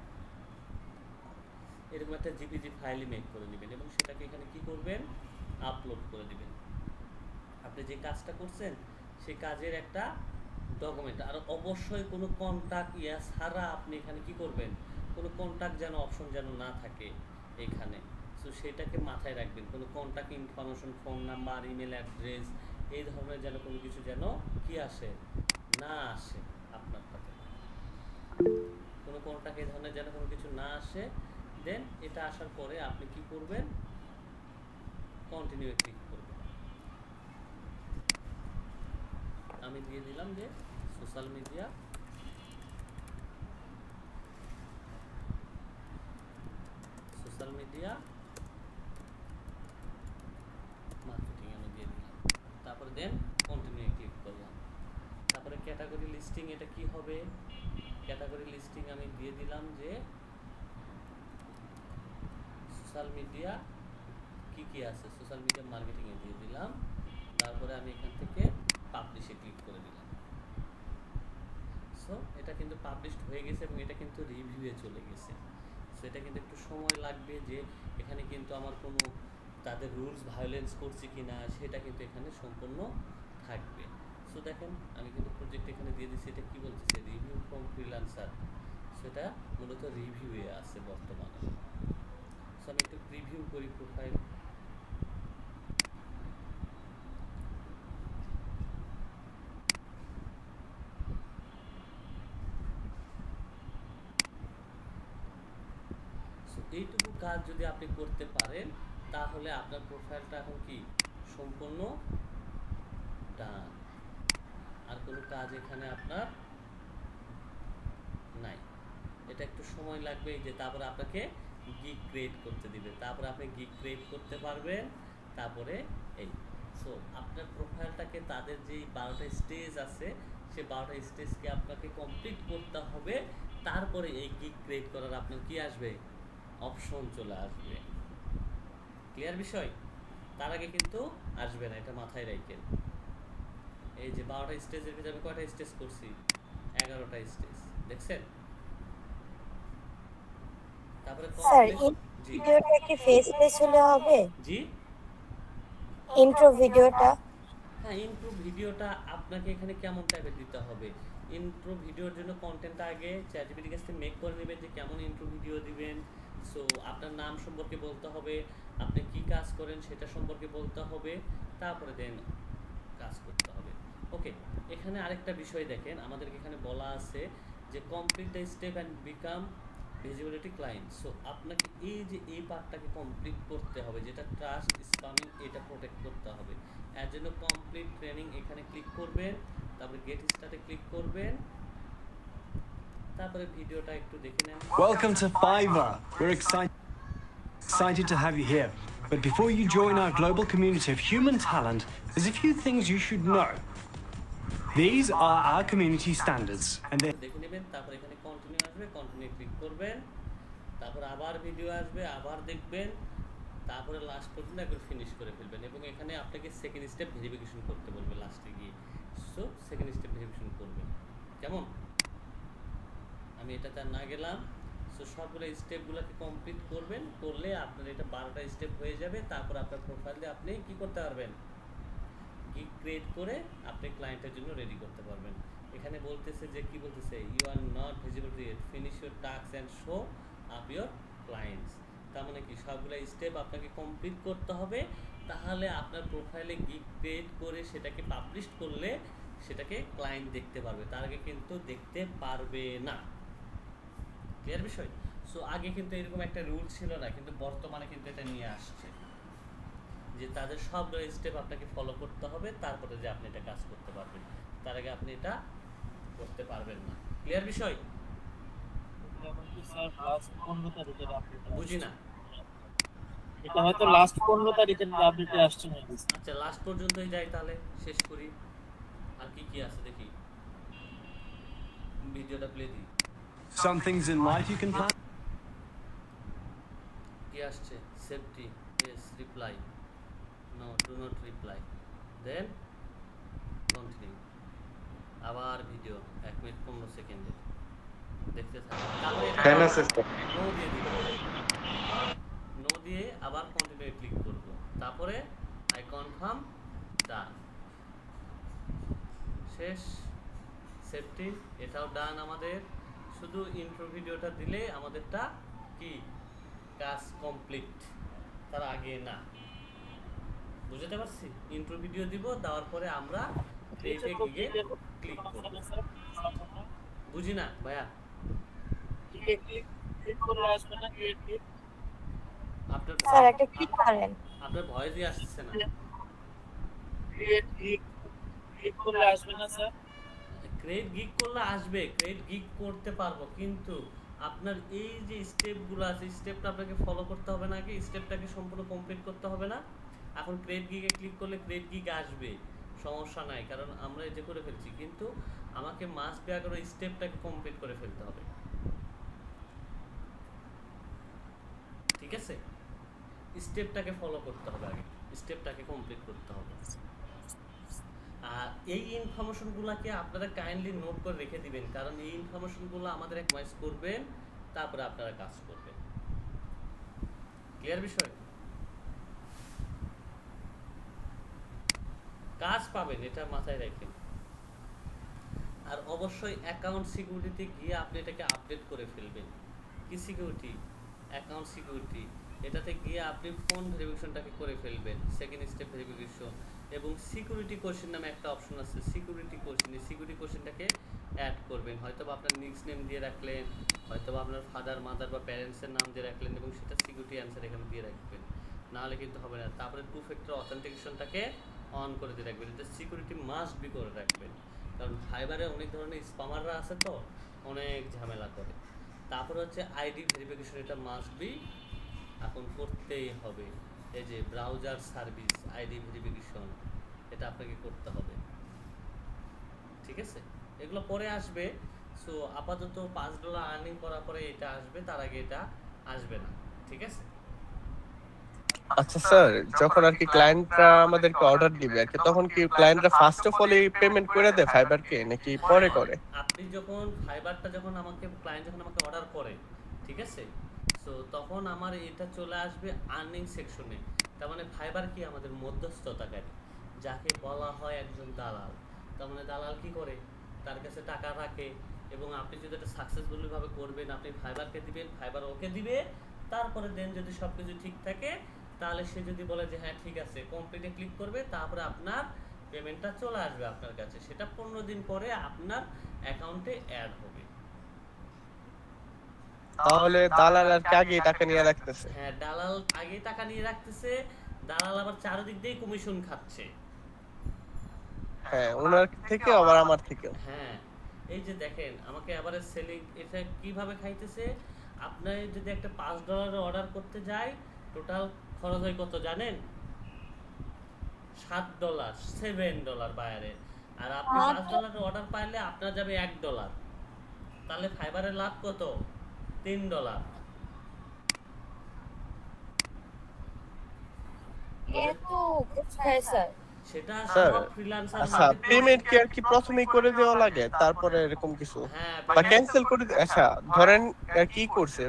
এরকম একটা জিপিজি ফাইলই মেক করে নেবেন এবং সেটাকে এখানে কি করবেন, আপলোড করে দিবেন। আপনি যে কাজটা করছেন সেই কাজের একটা ডকুমেন্ট। আর অবশ্যই কোনো কন্ট্যাক্ট ছাড়া আপনি এখানে কি করবেন, কোনো কন্ট্যাক্ট যেন অপশন যেন না থাকে এখানে। সো সেটাকে মাথায় রাখবেন, কোনো contact information, phone number, email address এই ধরনের যেন কোনো কিছু যেন কি আসে না আসে আপনার কাছে, কোনো কন্ট্যাক্ট এই ধরনের যেন কোনো কিছু না আসে। দেন এটা আসার পরে আপনি কি করবেন, কন্টিনিউ ক্লিক করবেন। আমি দিয়ে দিলাম যে সোশ্যাল মিডিয়া মার্কেটিং আমি দিয়ে দিলাম। তারপরে দেন কন্টিনিউ ক্লিক করলাম। তারপরে ক্যাটাগরি লিস্টিং, এটা কি হবে, ক্যাটাগরি লিস্টিং আমি দিয়ে দিলাম যে সোশ্যাল মিডিয়া কি আছে, সোশ্যাল মিডিয়া মার্কেটিংয়ে দিয়ে দিলাম। তারপরে আমি এখান থেকে পাবলিশে ক্লিক করে দিলাম। সো এটা কিন্তু পাবলিশড হয়ে গেছে এবং এটা কিন্তু রিভিউয়ে চলে গেছে। সো এটা কিন্তু একটু সময় লাগবে, যে এখানে কিন্তু আমার কোনো তাদের রুলস ভায়োলেন্স করছে কি না সেটা কিন্তু এখানে সম্পূর্ণ থাকবে। সো দেখেন আমি কিন্তু প্রজেক্ট এখানে দিয়ে দিচ্ছি, এটা কি বলতেছে, রিভিউ ফ্রম ফ্রিল্যান্সার। সেটা মূলত রিভিউয়ে আছে বর্তমানে। সো আমি একটু প্রিভিউ করি প্রোফাইল। এইটুকু কাজ যদি আপনি করতে পারেন তাহলে আপনার প্রোফাইলটা এখন কি সম্পূর্ণ ডান। আর কোনো কাজ এখানে আপনার নাই। এটা একটু সময় লাগবে, যে তারপরে আপনাকে গিগ ক্রিয়েট করতে দিবে, তারপরে আপনি গিগ ক্রিয়েট করতে পারবেন। তারপরে এই সো আপনার প্রোফাইলটাকে তাদের যেই 12টা স্টেজ আছে সেই 12টা স্টেজকে আপনাকে কমপ্লিট করতে হবে। তারপরে এই গিগ ক্রিয়েট করার আপনার কি আসবে, অপশন চলে আসবে। ক্লিয়ার বিষয়? তার আগে কিন্তু আসবে না, এটা মাথায় রাখেন। এই যে 12টা স্টেজের ভিতরে আমি কয়টা স্টেজ করছি, 11টা স্টেজ, দেখছেন? তারপরে স্যার জি ভিডিওটা কি ফেস ফেস হলে হবে? জি ইন্ট্রো ভিডিওটা হ্যাঁ, ইন্ট্রো ভিডিওটা আপনাকে এখানে কেমন টাইপের দিতে হবে, ইন্ট্রো ভিডিওর জন্য কন্টেন্টটা আগে ChatGPT কাছ থেকে মেক করে নেবেন যে কেমন ইন্ট্রো ভিডিও দিবেন। সো আপনার নাম সম্পর্কে বলতে হবে, আপনি কি কাজ করেন সেটা সম্পর্কে বলতে হবে, তারপরে দেন কাজ করতে হবে। ওকে, এখানে আরেকটা বিষয় দেখেন, আমাদেরকে এখানে বলা আছে যে complete the step and become visibility client. So আপনাকে এই পার্টটাকে কমপ্লিট করতে হবে, যেটা ট্রাস্ট স্প্যামিং, এটা প্রোটেক্ট করতে হবে। এর জন্য কমপ্লিট ট্রেনিং এখানে ক্লিক করবেন, তারপরে গেট স্টার্টে ক্লিক করবেন, তারপরে ভিডিওটা একটু দেখে নেন। Welcome to Fiverr. We're excited to have you here. But before you join our global community of human talent, there's a few things you should know. These are our community standards, and they're দেখে নেবেন, তারপর এখানে continue আসবে, continue click করবেন, তারপর আবার video আসবে, আবার দেখবেন, তারপরে লাস্ট পর্যন্ত একবার ফিনিশ করে ফেলবেন এবং এখানে আপনাকে সেকেন্ড স্টেপ ভেরিফিকেশন করতে বলবে লাস্টে গিয়ে। সো সেকেন্ড স্টেপ ভেরিফিকেশন করবেন, কেমন? আমি এটাতে আর না গেলাম। সো সবগুলো স্টেপগুলোকে কমপ্লিট করবেন, করলে আপনার এটা 12টা স্টেপ হয়ে যাবে। তারপর আপনার প্রোফাইল দিয়ে আপনি কি করতে পারবেন, গিগ ক্রিয়েট করে আপনি ক্লায়েন্টের জন্য রেডি করতে পারবেন। এখানে বলতেছে যে কি বলতেছে, you are not visible to it, finish your task and show up your clients. তার মানে কি সবগুলো স্টেপ আপনাকে কমপ্লিট করতে হবে, তাহলে আপনার প্রোফাইলে গিগ ক্রিয়েট করে সেটাকে পাবলিশ করলে সেটাকে ক্লায়েন্ট দেখতে পারবে, তার আগে কিন্তু দেখতে পারবে না। ক্লিয়ার বিষয়? সো আগে কিন্তু এরকম একটা রুল ছিল না, কিন্তু বর্তমানে কিন্তু এটা নিয়ে আসছে যে তাদের সবগুলো স্টেপ আপনাকে ফলো করতে হবে, তারপরে যে আপনি এটা কাজ করতে পারবেন, তার আগে আপনি এটা করতে পারবেন না। ক্লিয়ার বিষয়? বুঝি না। এটা হয়তো লাস্ট 15 তারিখের আপডেটে আসছে না। আচ্ছা লাস্ট পর্যন্তই যাই, তাহলে শেষ করি। আর কি কি আছে দেখি, ভিডিওটা প্লে দিই। Some things in life you can plan. কি আসছে? Safety, yes, reply, no, do not reply, then continue. আবার ভিডিও 1 মিনিট 15 সেকেন্ডের, দেখতে থাকুন। তাহলে নো দিয়ে দিব, নো দিয়ে আবার কন্টিনিউ ক্লিক করব, তারপরে আই কনফার্ম, ডান, শেষ। সেফটি এটাও ডান আমাদের। শুধু ইন্ট্রো ভিডিওটা দিলে আমাদেরটা কি কাজ কমপ্লিট, তার আগে না। বুঝতে পারছি? ইন্ট্রো ভিডিও দিব, দেওয়ার পরে আমরা ক্রিয়েটে গিয়ে ক্লিক করব। বুঝি না ভাইয়া? আপনার স্যার একটা ক্লিক করেন। আপনার ভয়েসই আসছে না। ক্রিয়েট গিগ করলে আসবে, ক্রিয়েট গিগ করতে পারবো, কিন্তু আপনার এই যে স্টেপগুলো আছে, স্টেপটা আপনাকে ফলো করতে হবে না, কি স্টেপটাকে সম্পূর্ণ কমপ্লিট করতে হবে না? এখন ক্রিয়েট গিগে ক্লিক করলে ক্রিয়েট গিগ আসবে, সমস্যা নাই, কারণ আমরা এই যে করে ফেলছি, কিন্তু আমাকে মাস্ট বি আগে ওই স্টেপটাকে কমপ্লিট করে ফেলতে হবে। ঠিক আছে? স্টেপটাকে ফলো করতে হবে, আগে স্টেপটাকে কমপ্লিট করতে হবে। আর এই ইনফরমেশনগুলোকে আপনারা কাইন্ডলি নোট করে রেখে দিবেন, কারণ এই ইনফরমেশনগুলো আমাদের একমাইজ করবেন, তারপরে আপনারা কাজ করবেন। ক্লিয়ার বিষয়? কাজ পাবেন, এটা মাথায় রাখেন। আর অবশ্যই অ্যাকাউন্ট সিকিউরিটিতে গিয়ে আপনি এটাকে আপডেট করে ফেলবেন। কি সিকিউরিটি? Account security. এটাতে গিয়ে আপনি ফোন ভেরিফিকেশনটাকে করে ফেলবেন, সেকেন্ড স্টেপ ভেরিফিকেশন, এবং সিকিউরিটি কোশ্চেন নামে একটা অপশন আছে, সিকিউরিটি কোশ্চেন, এই সিকিউরিটি কোশ্চেনটাকে অ্যাড করবেন। হয়তো বা আপনার নিক্স নেম দিয়ে রাখলেন, হয়তো বা আপনার ফাদার মাদার বা প্যারেন্টসের নাম দিয়ে রাখলেন, এবং সেটা সিকিউরিটি অ্যান্সার এখানে দিয়ে রাখবেন, নাহলে কিন্তু হবে না। তারপরে 2 ফ্যাক্টর অথেন্টিকেশনটাকে অন করে দিয়ে রাখবেন, এটা সিকিউরিটি মাস্ট বি করে রাখবেন, কারণ ফাইবারে অনেক ধরনের স্পামাররা আছে, তো অনেক ঝামেলা করে। তারপরে হচ্ছে আইডি ভেরিফিকেশন, এটা মাস্ট বি এখন করতেই হবে। এই যে ব্রাউজার সার্ভিস আইডি ভেরিফিকেশন, এটা আপনাকে করতে হবে। ঠিক আছে? এগুলো পরে আসবে। সো আপাতত $5 আর্নিং করার পরে এটা আসবে, তার আগে এটা আসবে না। ঠিক আছে? আচ্ছা স্যার, যখন আর কি ক্লায়েন্টরা আমাদেরকে অর্ডার দিবে আর কি, তখন কি ক্লায়েন্টরা ফার্স্ট অফ অল এই পেমেন্ট করে দেয় ফাইবারকে, নাকি পরে করে? আপনি যখন ফাইবারটা যখন আমাকে ক্লায়েন্ট যখন আমাকে অর্ডার করে, ঠিক আছে, সো তখন আমার এটা চলে আসবে আর্নিং সেকশনে। তার মানে ফাইবার কি আমাদের মধ্যস্থতাকারী, যাকে বলা হয় একজন দালাল। তার মানে দালাল কি করে, তার কাছে টাকা রাখে, এবং আপনি যদি এটা সাকসেসফুলি ভাবে করবেন, আপনি ফাইবারকে দিবেন, ফাইবার ওকে দিবে, তারপরে দেন যদি সব কিছু ঠিক থাকে, তাহলে সে যদি বলে যে হ্যাঁ ঠিক আছে, কমপ্লিটে ক্লিক করবে, তারপরে আপনার পেমেন্টটা চলে আসবে আপনার কাছে, সেটা 15 দিন পরে আপনার অ্যাকাউন্টে অ্যাড হবে। তাহলে দালাল আর কি আগে টাকা নিয়ে রাখতেছে? হ্যাঁ, দালাল আগে টাকা নিয়ে রাখতেছে, দালাল আবার চারিদিক দিয়ে কমিশন খাচ্ছে। হ্যাঁ, ওনার থেকে আবার আমার থেকেও। হ্যাঁ, এই যে দেখেন আমাকে এভারেজ সেলিং এটা কিভাবে খাইতেছে। আপনি যদি একটা $5 অর্ডার করতে যাই, টোটাল খরচ হয় কত জানেন? $7, $7 বায়ারের। আর আপনি $5 অর্ডার পাইলে আপনার যাবে $1, তাহলে ফাইবারের লাভ কত? $3। এত কোথায় স্যার? সেটা স্যার, সব ফ্রিল্যান্সার আচ্ছা পেমেন্ট কি আর কি প্রথমেই করে দেওয়া লাগে, তারপরে এরকম কিছু হ্যাঁ, বা ক্যান্সেল করে আচ্ছা ধরেন আর কি করছে,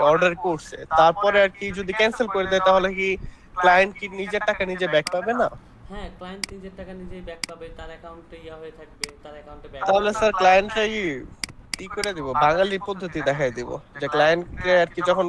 অর্ডার করছে, তারপরে আর কি যদি ক্যান্সেল করে দেয়, তাহলে কি ক্লায়েন্ট কি নিজের টাকা নিজে ব্যাক পাবে না? হ্যাঁ, ক্লায়েন্ট নিজের টাকা নিজেই ব্যাক পাবে, তার অ্যাকাউন্টে ইয়া হয়ে থাকবে, তার অ্যাকাউন্টে ব্যাক তাহলে স্যার ক্লায়েন্টটাই কি করে দিব, বাঙালি পদ্ধতি দেখাই দিব যে ক্লায়েন্টকে আর কি যখন